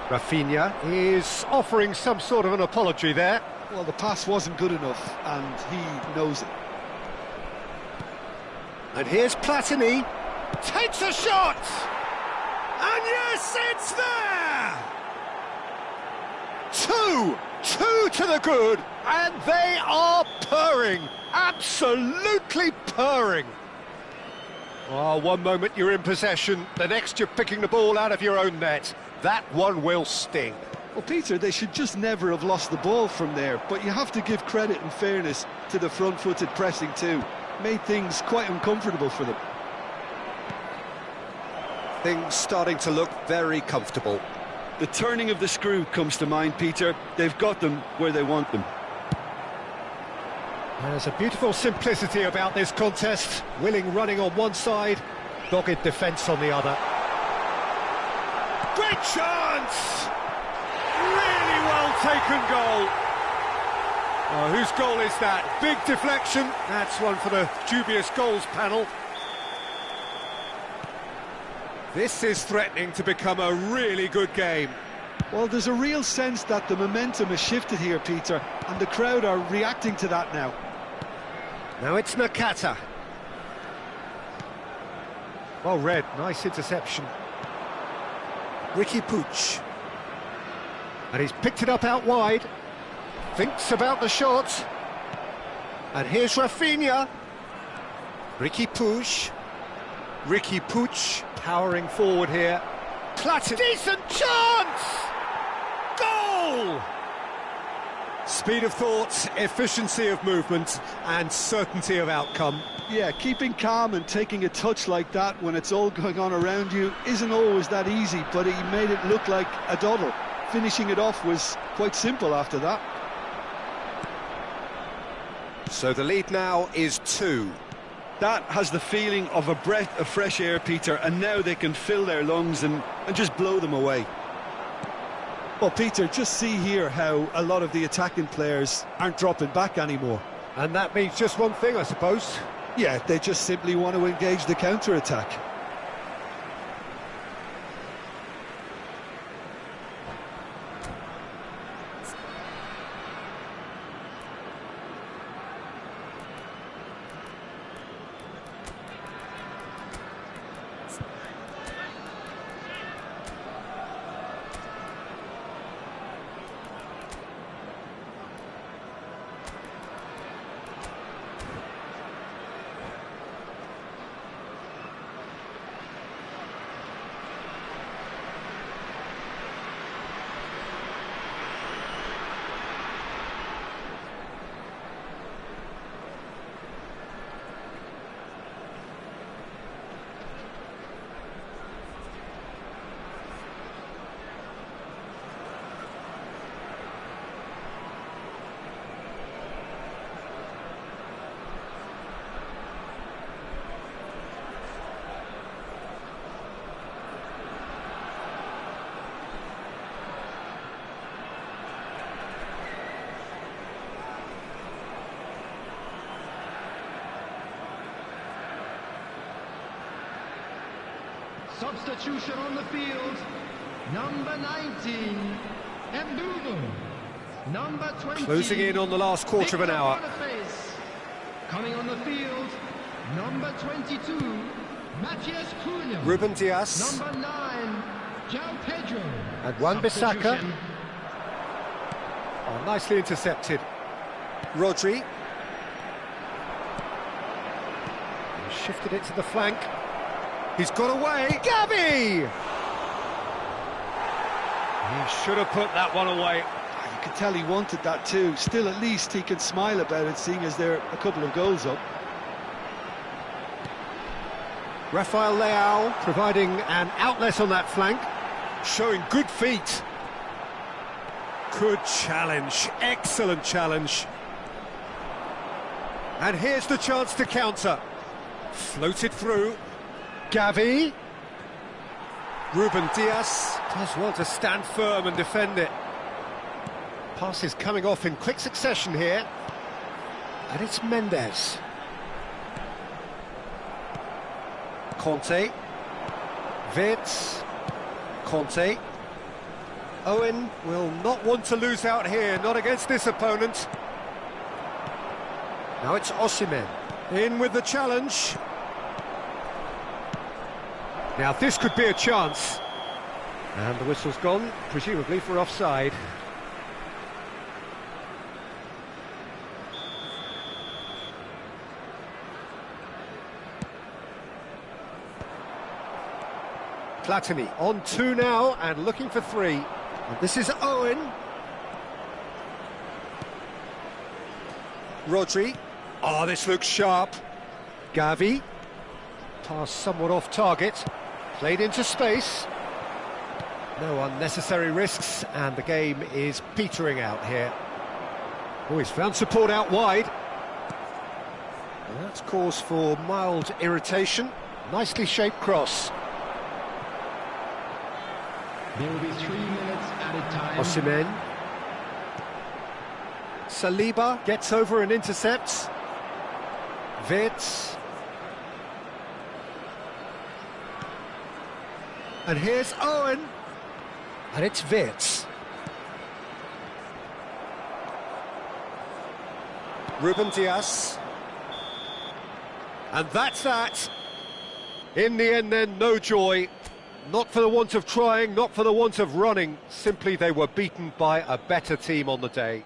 Rafinha is offering some sort of an apology there. Well, the pass wasn't good enough, and he knows it. And here's Platini, takes a shot! And yes, it's there! Two to the good, and they are purring. Absolutely purring. Oh, one moment you're in possession, the next you're picking the ball out of your own net. That one will sting. Well, Peter, they should just never have lost the ball from there, but you have to give credit and fairness to the front-footed pressing too. Made things quite uncomfortable for them. Things starting to look very comfortable. The turning of the screw comes to mind, Peter. They've got them where they want them. There's a beautiful simplicity about this contest. Willing running on one side, dogged defence on the other. Great chance! Really well taken goal. Oh, whose goal is that? Big deflection. That's one for the dubious goals panel. This is threatening to become a really good game. Well, there's a real sense that the momentum has shifted here, Peter, and the crowd are reacting to that now. Now it's Nakata. Well read, nice interception. Riqui Puig. And he's picked it up out wide. Thinks about the shot. And here's Rafinha. Riqui Puig. Riqui Puig powering forward here. Platini. Decent chance! Goal! Speed of thought, efficiency of movement, and certainty of outcome. Yeah, keeping calm and taking a touch like that when it's all going on around you isn't always that easy, but he made it look like a doddle. Finishing it off was quite simple after that. So the lead now is 2. That has the feeling of a breath of fresh air, Peter, and now they can fill their lungs and just blow them away. Well, Peter, just see here how a lot of the attacking players aren't dropping back anymore. And that means just one thing, I suppose. Yeah, they just simply want to engage the counter-attack. Substitution on the field. Number 19, Mbumo. Number 20. Closing in on the last quarter of an hour. Coming on the field, number 22, Matías Cunha. Ruben Dias. Number 9, João Pedro. And Wan-Bissaka. Substitution. Oh, nicely intercepted. Rodri. He shifted it to the flank. He's got away. Gavi! He should have put that one away. You can tell he wanted that too. Still, at least he can smile about it, seeing as they're a couple of goals up. Rafael Leao providing an outlet on that flank, showing good feet. Good challenge, excellent challenge. And here's the chance to counter. Floated through. Gavi. Ruben Dias does want to stand firm and defend it. Passes coming off in quick succession here. And it's Mendes. Conte. Wirtz. Conte. Owen will not want to lose out here, not against this opponent. Now it's Osimhen. In with the challenge. Now this could be a chance. And the whistle's gone, presumably for offside. Platini on 2 now and looking for 3. And this is Owen. Rodri. Oh, this looks sharp. Gavi. Pass somewhat off target. Played into space. No unnecessary risks, and the game is petering out here. Oh, he's found support out wide. And that's cause for mild irritation. Nicely shaped cross. There will be 3 minutes added time. Osimhen. Saliba gets over and intercepts. Wirtz. And here's Owen. And it's Wirtz. Ruben Dias. And that's that. In the end then, no joy. Not for the want of trying, not for the want of running. Simply they were beaten by a better team on the day.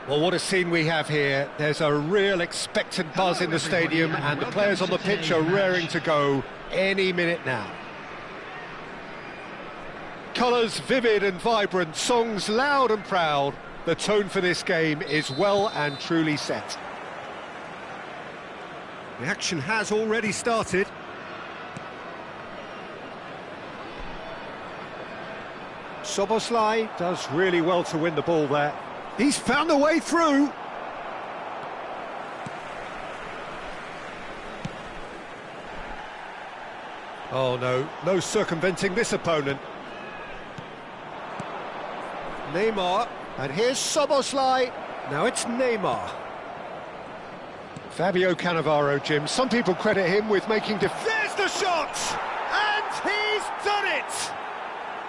Well, what a scene we have here. There's a real expectant buzz in the stadium, and the players on the pitch are raring to go any minute now. Colours vivid and vibrant, songs loud and proud. The tone for this game is well and truly set. The action has already started. Szoboszlai does really well to win the ball there. He's found a way through. Oh no, no circumventing this opponent. Neymar, and here's Szoboszlai. Now it's Neymar. Fabio Cannavaro, Jim. Some people credit him with making... There's the shot! And he's done it!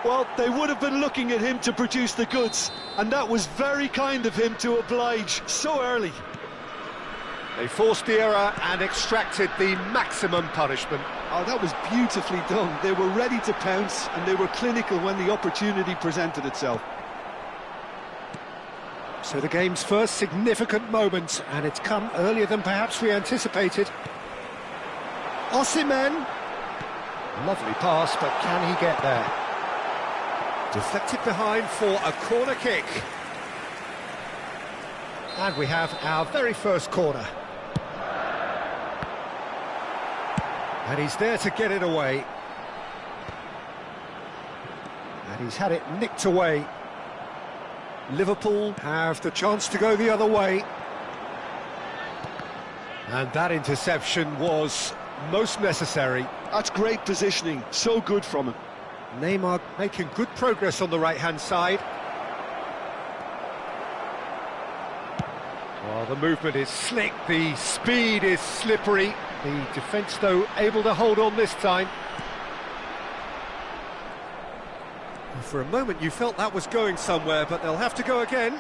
Well, they would have been looking at him to produce the goods, and that was very kind of him to oblige so early. They forced the error and extracted the maximum punishment. Oh, that was beautifully done. They were ready to pounce, and they were clinical when the opportunity presented itself. So the game's first significant moment, and it's come earlier than perhaps we anticipated. Osimhen. Lovely pass, but can he get there? Deflected behind for a corner kick. And we have our very first corner. And he's there to get it away. And he's had it nicked away. Liverpool have the chance to go the other way. And that interception was most necessary. That's great positioning, so good from him. Neymar making good progress on the right-hand side. Well, the movement is slick, the speed is slippery. The defence, though, able to hold on this time. For a moment you felt that was going somewhere, but they'll have to go again.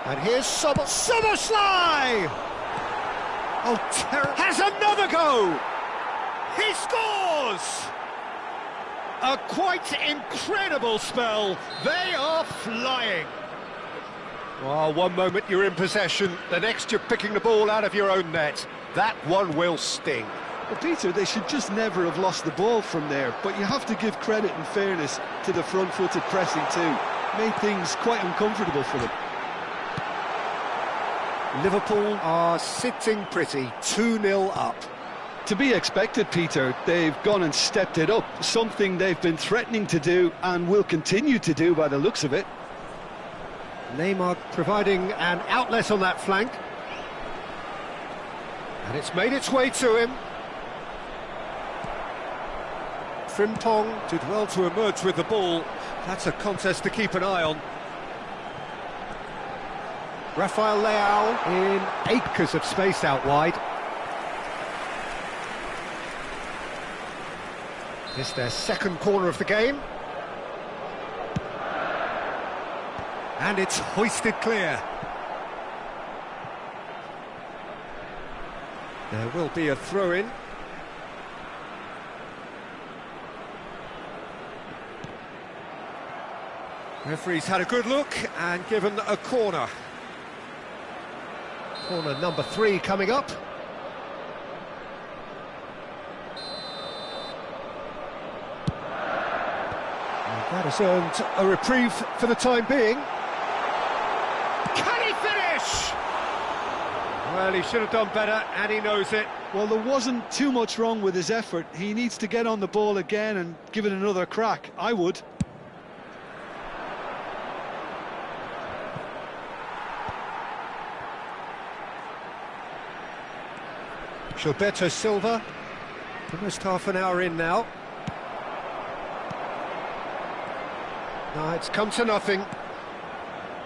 And here's Szoboszlai! Oh, terror! Has another go! He scores! A quite incredible spell. They are flying. Well, one moment you're in possession, the next you're picking the ball out of your own net. That one will sting. Well, Peter, they should just never have lost the ball from there, but you have to give credit and fairness to the front-footed pressing too. Made things quite uncomfortable for them. Liverpool are sitting pretty, 2-0 up. To be expected, Peter. They've gone and stepped it up, something they've been threatening to do and will continue to do by the looks of it. Neymar providing an outlet on that flank. And it's made its way to him. Frimpong did well to emerge with the ball. That's a contest to keep an eye on. Rafael Leao in acres of space out wide. It's their second corner of the game. And it's hoisted clear. There will be a throw-in. Referee's had a good look and given a corner. Corner number 3 coming up. And that has earned a reprieve for the time being. Can he finish? Well, he should have done better, and he knows it. Well, there wasn't too much wrong with his effort. He needs to get on the ball again and give it another crack. I would. Gilberto Silva, almost half an hour in now. No, it's come to nothing.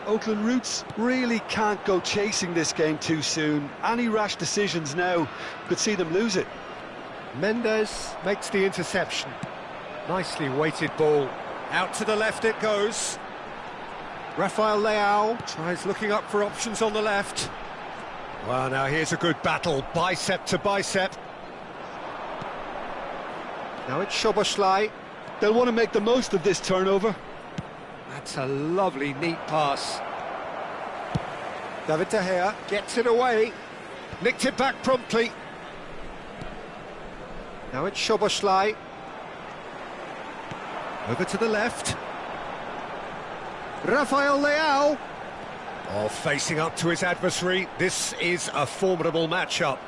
Oakland Roots really can't go chasing this game too soon. Any rash decisions now could see them lose it. Mendes makes the interception. Nicely weighted ball. Out to the left it goes. Rafael Leao tries looking up for options on the left. Well, now here's a good battle, bicep to bicep. Now it's Szoboszlai. They'll want to make the most of this turnover. That's a lovely, neat pass. David De Gea gets it away. Nicked it back promptly. Now it's Szoboszlai. Over to the left. Rafael Leao. Oh, facing up to his adversary. This is a formidable matchup.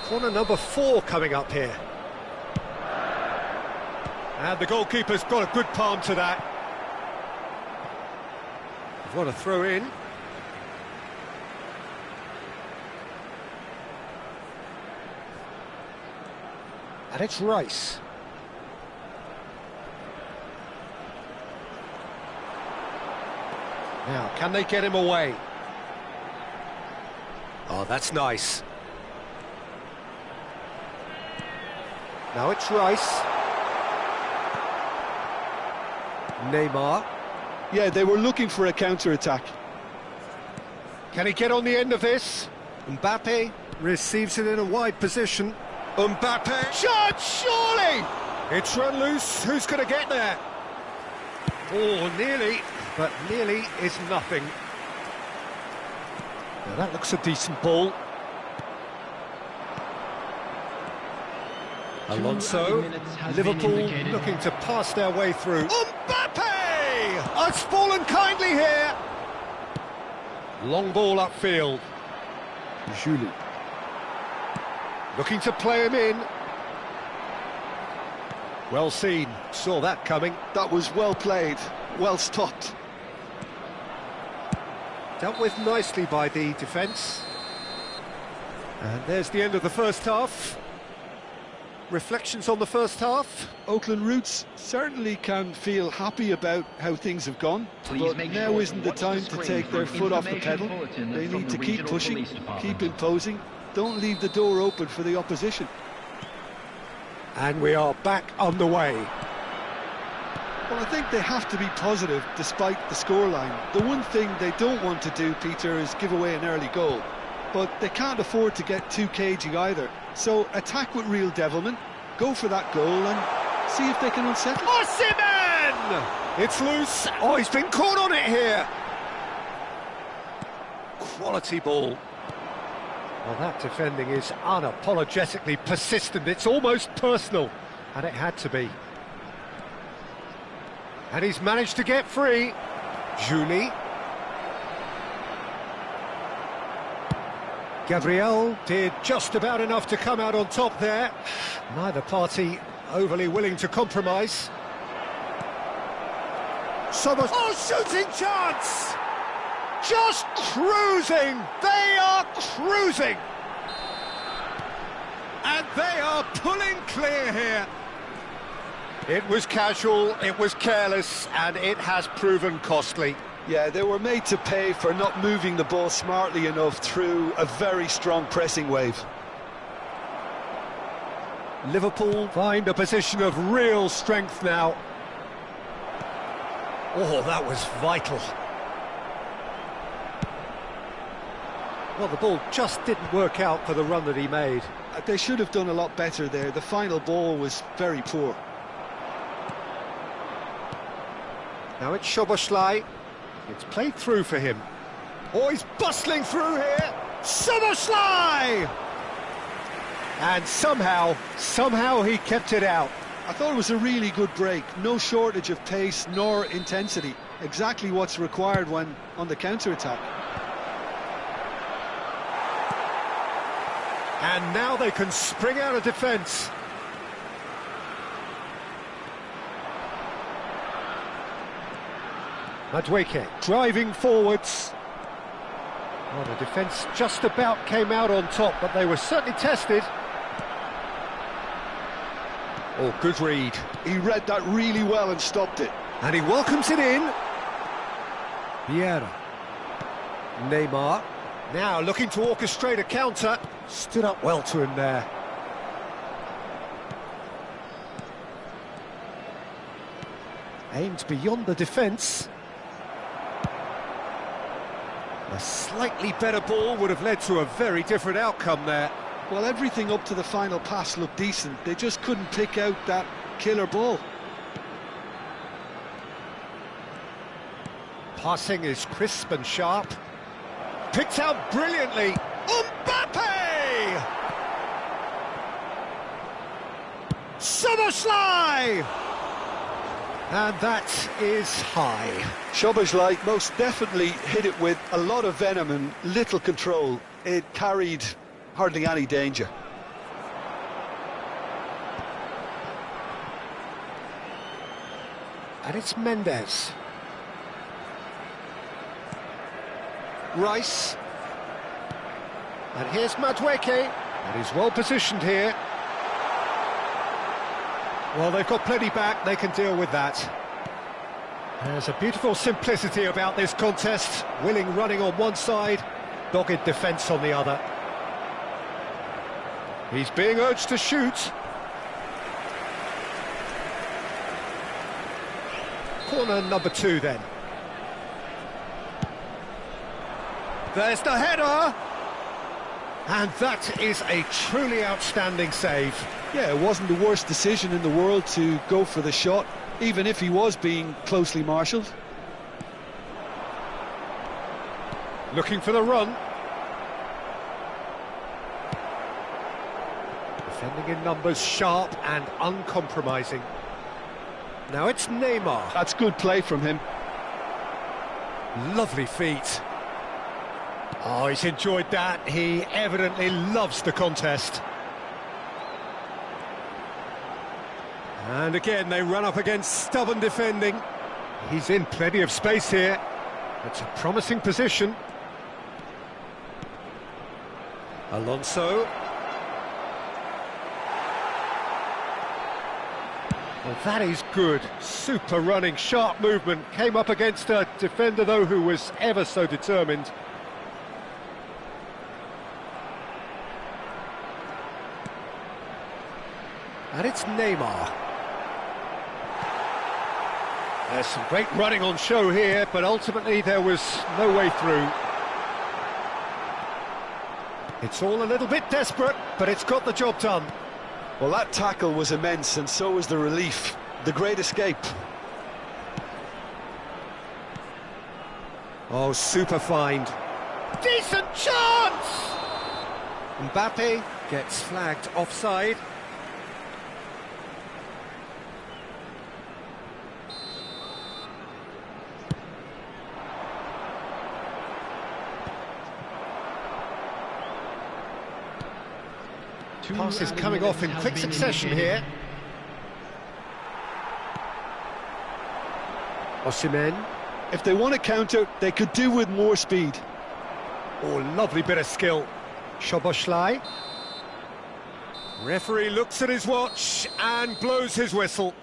Corner number 4 coming up here. And the goalkeeper's got a good palm to that. What a throw in. And it's Rice. Now, can they get him away? Oh, that's nice. Now it's Rice. Neymar. Yeah, they were looking for a counter-attack. Can he get on the end of this? Mbappe receives it in a wide position. Mbappe. Shot, surely! It's run loose. Who's going to get there? Oh, nearly. But nearly is nothing. Now that looks a decent ball. Alonso, Liverpool looking to pass their way through. Mbappe! It's fallen kindly here. Long ball upfield. Julie. Looking to play him in. Well seen, saw that coming. That was well played, well stopped. Dealt with nicely by the defence. And there's the end of the first half. Reflections on the first half? Oakland Roots certainly can feel happy about how things have gone, but now isn't the time to take their foot off the pedal. They need to keep pushing, keep imposing, don't leave the door open for the opposition. And we are back underway. Well, I think they have to be positive despite the scoreline. The one thing they don't want to do, Peter, is give away an early goal. But they can't afford to get too cagey either. So attack with real devilment, go for that goal and see if they can unsettle. Osimhen! It's loose. Oh, he's been caught on it here. Quality ball. Well, that defending is unapologetically persistent. It's almost personal. And it had to be. And he's managed to get free. Julie. Gabriel did just about enough to come out on top there. Neither party overly willing to compromise. Oh, shooting chance! Just cruising! They are cruising! And they are pulling clear here. It was casual, it was careless, and it has proven costly. Yeah, they were made to pay for not moving the ball smartly enough through a very strong pressing wave. Liverpool find a position of real strength now. Oh, that was vital. Well, the ball just didn't work out for the run that he made. They should have done a lot better there. The final ball was very poor. Now it's Szoboszlai. It's played through for him. Oh, he's bustling through here. Szoboszlai! And somehow he kept it out. I thought it was a really good break. No shortage of pace nor intensity. Exactly what's required when on the counter-attack. And now they can spring out of defence. Madueke driving forwards. Well, the defence just about came out on top, but they were certainly tested. Oh, good read. He read that really well and stopped it. And he welcomes it in. Vieira. Neymar. Now looking to orchestrate a counter. Stood up well to him there. Aimed beyond the defence. A slightly better ball would have led to a very different outcome there. Well, everything up to the final pass looked decent. They just couldn't pick out that killer ball. Passing is crisp and sharp. Picked out brilliantly. Mbappe! Szoboszlai! And that is high. Szoboszlai most definitely hit it with a lot of venom and little control. It carried hardly any danger. And it's Mendes. Rice. And here's Madueke. And he's well positioned here. Well, they've got plenty back, they can deal with that. There's a beautiful simplicity about this contest. Willing running on one side, dogged defence on the other. He's being urged to shoot. Corner number 2 then. There's the header! And that is a truly outstanding save. Yeah, it wasn't the worst decision in the world to go for the shot, even if he was being closely marshalled. Looking for the run. Defending in numbers, sharp and uncompromising. Now it's Neymar. That's good play from him. Lovely feet. Oh, he's enjoyed that. He evidently loves the contest. And again, they run up against stubborn defending. He's in plenty of space here. It's a promising position. Alonso. Well, that is good. Super running, sharp movement. Came up against a defender, though, who was ever so determined. And it's Neymar. There's some great running on show here, but ultimately there was no way through. It's all a little bit desperate, but it's got the job done. Well, that tackle was immense, and so was the relief. The great escape. Oh, super find. Decent chance! Mbappe gets flagged offside. Passes coming off in quick succession here. Osimhen. If they want to counter, they could do with more speed. Oh, lovely bit of skill. Szoboszlai. Referee looks at his watch and blows his whistle.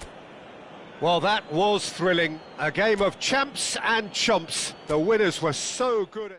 Well, that was thrilling. A game of champs and chumps. The winners were so good at...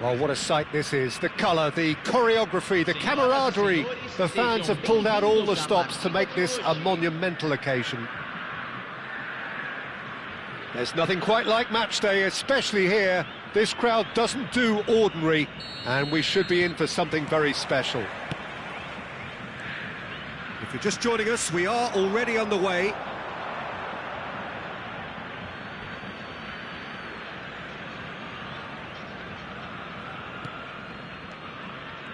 Well, what a sight this is. The colour, the choreography, the camaraderie. The fans have pulled out all the stops to make this a monumental occasion. There's nothing quite like match day, especially here. This crowd doesn't do ordinary, and we should be in for something very special. If you're just joining us, we are already underway.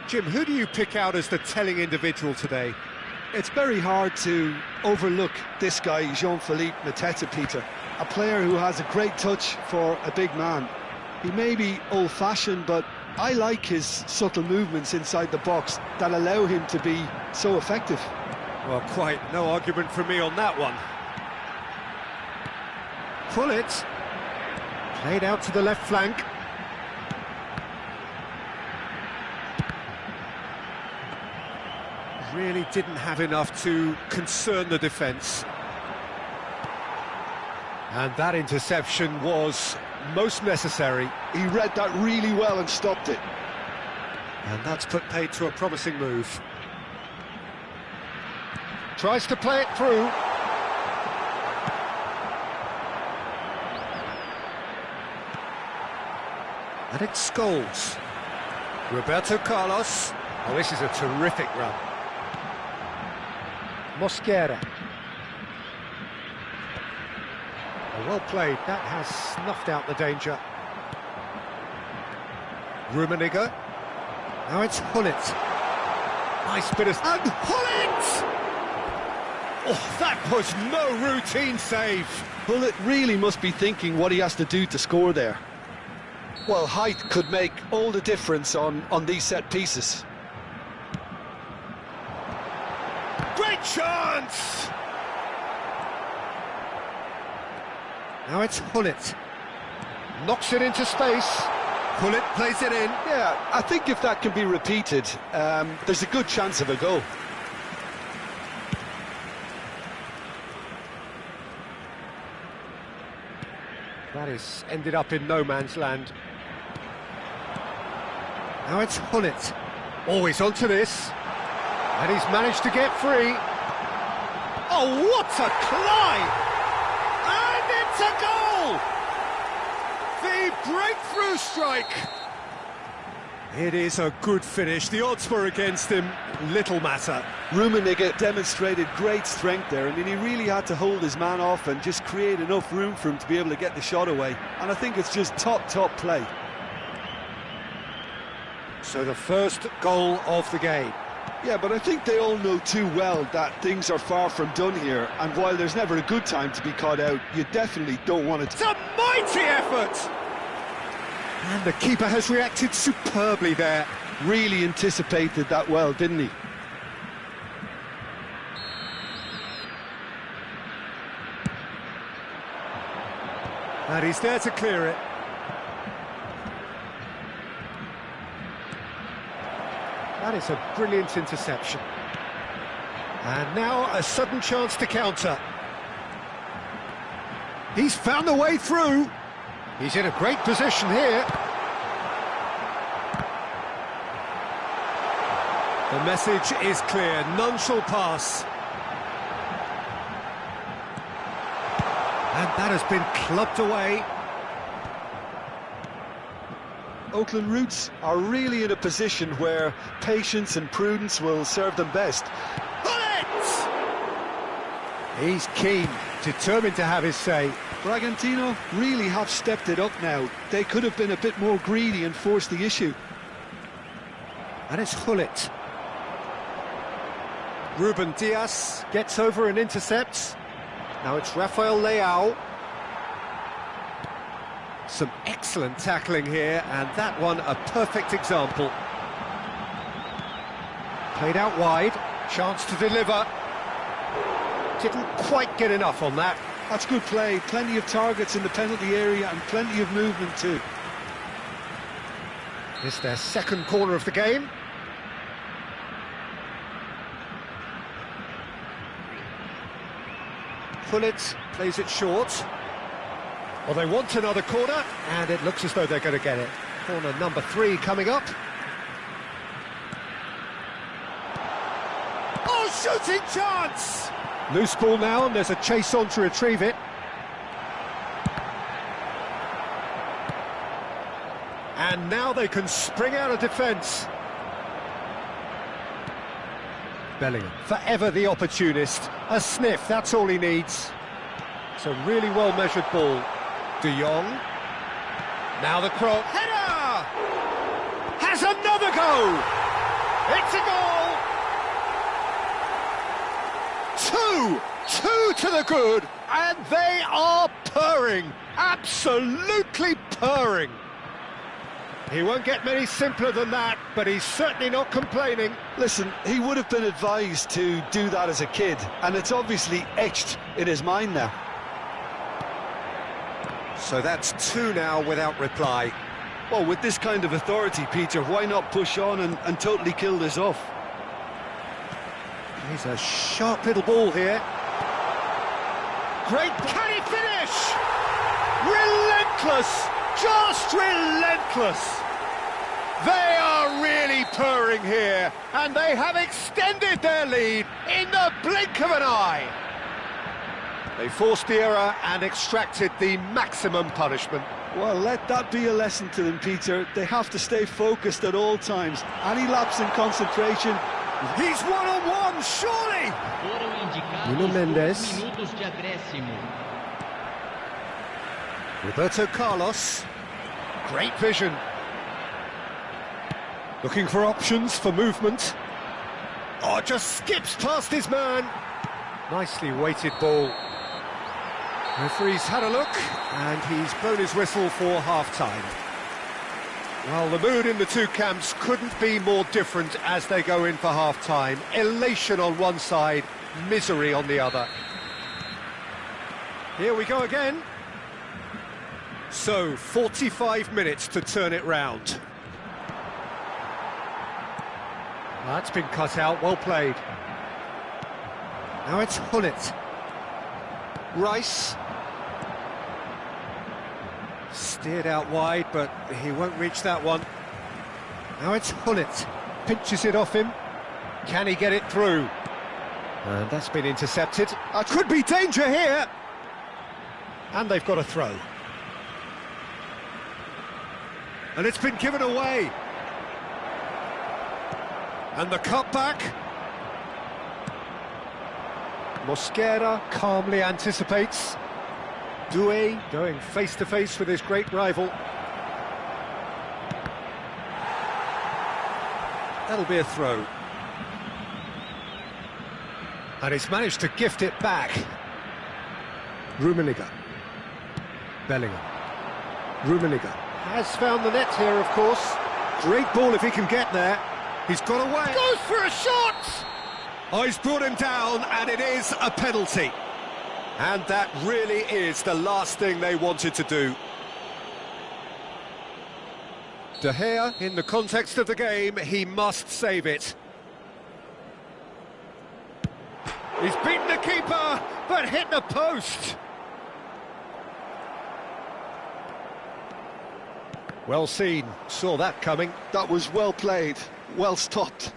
Jim, who do you pick out as the telling individual today? It's very hard to overlook this guy, Jean-Philippe Mateta, Peter. A player who has a great touch for a big man. He may be old-fashioned, but I like his subtle movements inside the box that allow him to be so effective. Well, quite no argument from me on that one. Pullet. Played out to the left flank. Really didn't have enough to concern the defence. And that interception was most necessary. He read that really well and stopped it. And that's put paid to a promising move. Tries to play it through. And it's Scholes. Roberto Carlos. Oh, this is a terrific run. Mosquera. Oh, well played. That has snuffed out the danger. Rummenigge. Now it's Hullet. Nice bit of... And Hullet! Oh, that was no routine save. Hullet really must be thinking what he has to do to score there. Well, height could make all the difference on these set pieces. Great chance! Now it's Hullet. Knocks it into space. Hullet plays it in. Yeah, I think if that can be repeated, there's a good chance of a goal. That is ended up in no man's land. Now it's Hullet. Always onto this. And he's managed to get free. Oh, what a climb! And it's a goal! The breakthrough strike! It is a good finish. The odds were against him. Little matter. Rummenigge demonstrated great strength there. I mean, he really had to hold his man off and just create enough room for him to be able to get the shot away. And I think it's just top play. So the first goal of the game. Yeah, but I think they all know too well that things are far from done here. And while there's never a good time to be caught out, you definitely don't want it to... It's a mighty effort! And the keeper has reacted superbly there. Really anticipated that well, didn't he? And he's there to clear it. That is a brilliant interception. And now a sudden chance to counter. He's found the way through. He's in a great position here. The message is clear, none shall pass. And that has been clubbed away. Oakland Roots are really in a position where patience and prudence will serve them best. Bullet! He's keen, determined to have his say. Bragantino really have stepped it up now. They could have been a bit more greedy and forced the issue. And it's Hullet. Ruben Dias gets over and intercepts. Now it's Rafael Leao. Some excellent tackling here, and that one a perfect example. Played out wide, chance to deliver. Didn't quite get enough on that. That's good play, plenty of targets in the penalty area and plenty of movement too. It's their second corner of the game. Pullet plays it short. Well, they want another corner, and it looks as though they're going to get it. Corner number 3 coming up. Oh, shooting chance! Loose ball now, and there's a chase on to retrieve it. And now they can spring out of defence. Bellingham, forever the opportunist. A sniff, that's all he needs. It's a really well-measured ball. De Jong. Now the cross. Header! Has another go! It's a goal! Two to the good, and they are purring. Absolutely purring. He won't get many simpler than that, but he's certainly not complaining. Listen, he would have been advised to do that as a kid, and it's obviously etched in his mind now. So that's 2 now without reply. Well, with this kind of authority, Peter, why not push on and totally kill this off? He's a sharp little ball here. Great, can he finish? Relentless, just relentless. They are really purring here, and they have extended their lead in the blink of an eye. They forced the error and extracted the maximum punishment. Well, let that be a lesson to them, Peter. They have to stay focused at all times. Any lapse in concentration. He's one-on-one, surely! Nuno Mendes. Roberto Carlos. Great vision. Looking for options for movement. Oh, just skips past his man. Nicely weighted ball. Referee's had a look, and he's blown his whistle for half-time. Well, the mood in the two camps couldn't be more different as they go in for half-time. Elation on one side, misery on the other. Here we go again. So, 45 minutes to turn it round. That's been cut out, well played. Now it's Hullet. Rice. Steered out wide, but he won't reach that one. Now it's Hullet. Pinches it off him. Can he get it through? And that's been intercepted. Could be danger here! And they've got a throw. And it's been given away. And the cutback. Mosquera calmly anticipates. Doué going face-to-face with his great rival. That'll be a throw. And he's managed to gift it back. Rummenigge. Bellingham. Rummenigge has found the net here, of course. Great ball if he can get there. He's got away. Goes for a shot! Oh, he's brought him down, and it is a penalty. And that really is the last thing they wanted to do. De Gea, in the context of the game, he must save it. He's beaten the keeper, but hit the post. Well seen, saw that coming. That was well played, well stopped.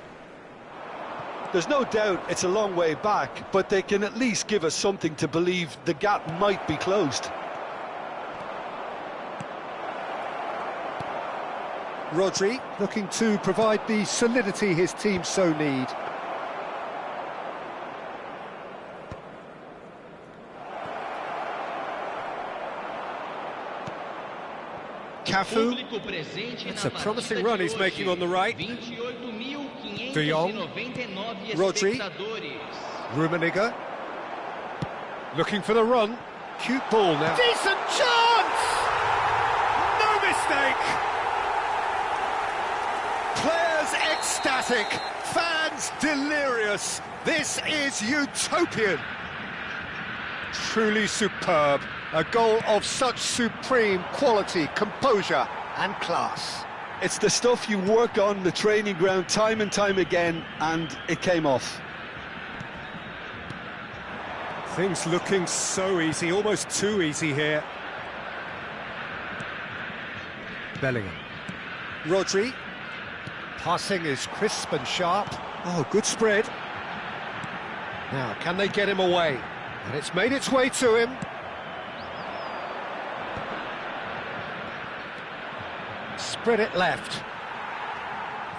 There's no doubt it's a long way back, but they can at least give us something to believe the gap might be closed. Rodri looking to provide the solidity his team so need. Cafu. It's a promising run he's making on the right. De Jong. Rodri. Rummenigge. Looking for the run. Cute ball now. Decent chance! No mistake! Players ecstatic. Fans delirious. This is utopian. Truly superb. A goal of such supreme quality, composure and class. It's the stuff you work on the training ground time and time again, and it came off. Things looking so easy, almost too easy here. Bellingham. Rodri. Passing is crisp and sharp. Oh, good spread. Now, can they get him away? And it's made its way to him. Spread it left.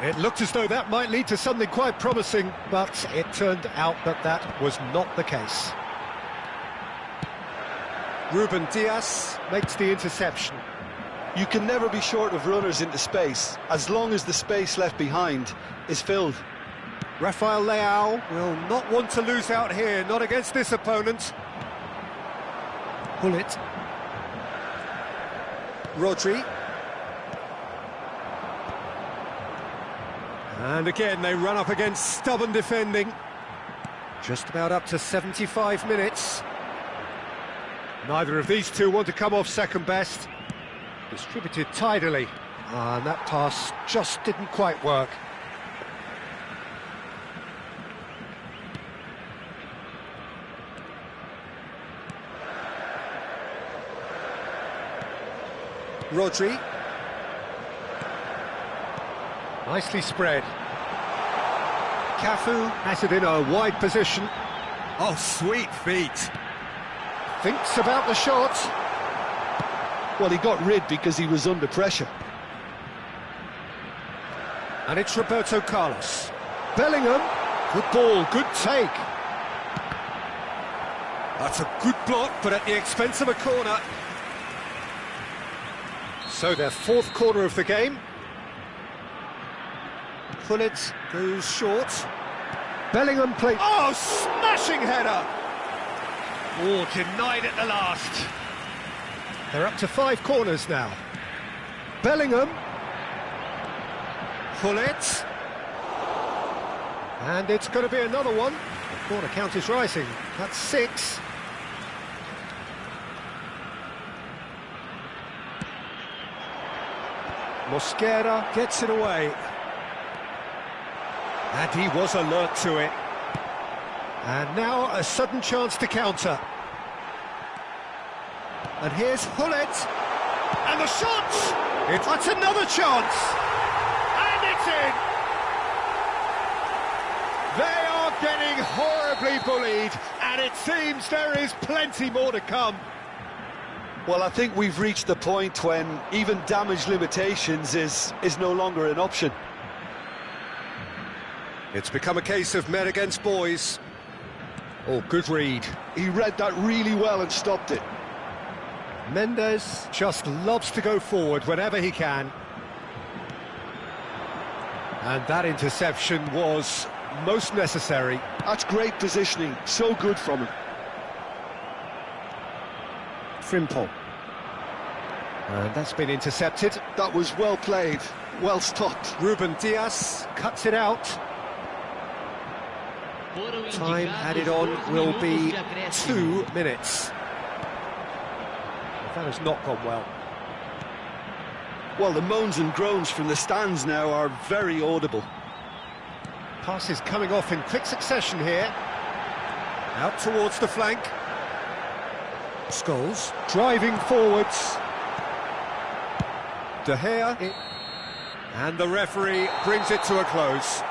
It looked as though that might lead to something quite promising, but it turned out that that was not the case. Ruben Dias makes the interception. You can never be short of runners into space, as long as the space left behind is filled. Rafael Leao will not want to lose out here, not against this opponent. Gullit. Rodri. And again, they run up against stubborn defending. Just about up to 75 minutes. Neither of these two want to come off second best. Distributed tidily. And that pass just didn't quite work. Rodri. Nicely spread. Cafu has it in a wide position. Oh, sweet feet. Thinks about the shot. Well, he got rid because he was under pressure. And it's Roberto Carlos. Bellingham. Good ball, good take. That's a good block, but at the expense of a corner. So their fourth corner of the game. Gullit goes short. Bellingham plays. Oh, smashing header! Oh, denied at the last. They're up to 5 corners now. Bellingham. Gullit. And it's going to be another one. The corner count is rising. That's 6. Mosquera gets it away. And he was alert to it. And now a sudden chance to counter. And here's Gullit. And the shot! That's another chance! And it's in! They are getting horribly bullied, and it seems there is plenty more to come. Well, I think we've reached the point when even damage limitations is no longer an option. It's become a case of men against boys. Oh, good read. He read that really well and stopped it. Mendes just loves to go forward whenever he can. And that interception was most necessary. That's great positioning, so good from him. Frimpong. And that's been intercepted. That was well played, well stopped. Ruben Dias cuts it out. Time added on will be 2 minutes. That has not gone well. Well, the moans and groans from the stands now are very audible. Passes coming off in quick succession here. Out towards the flank. Scholes driving forwards. De Gea. And the referee brings it to a close.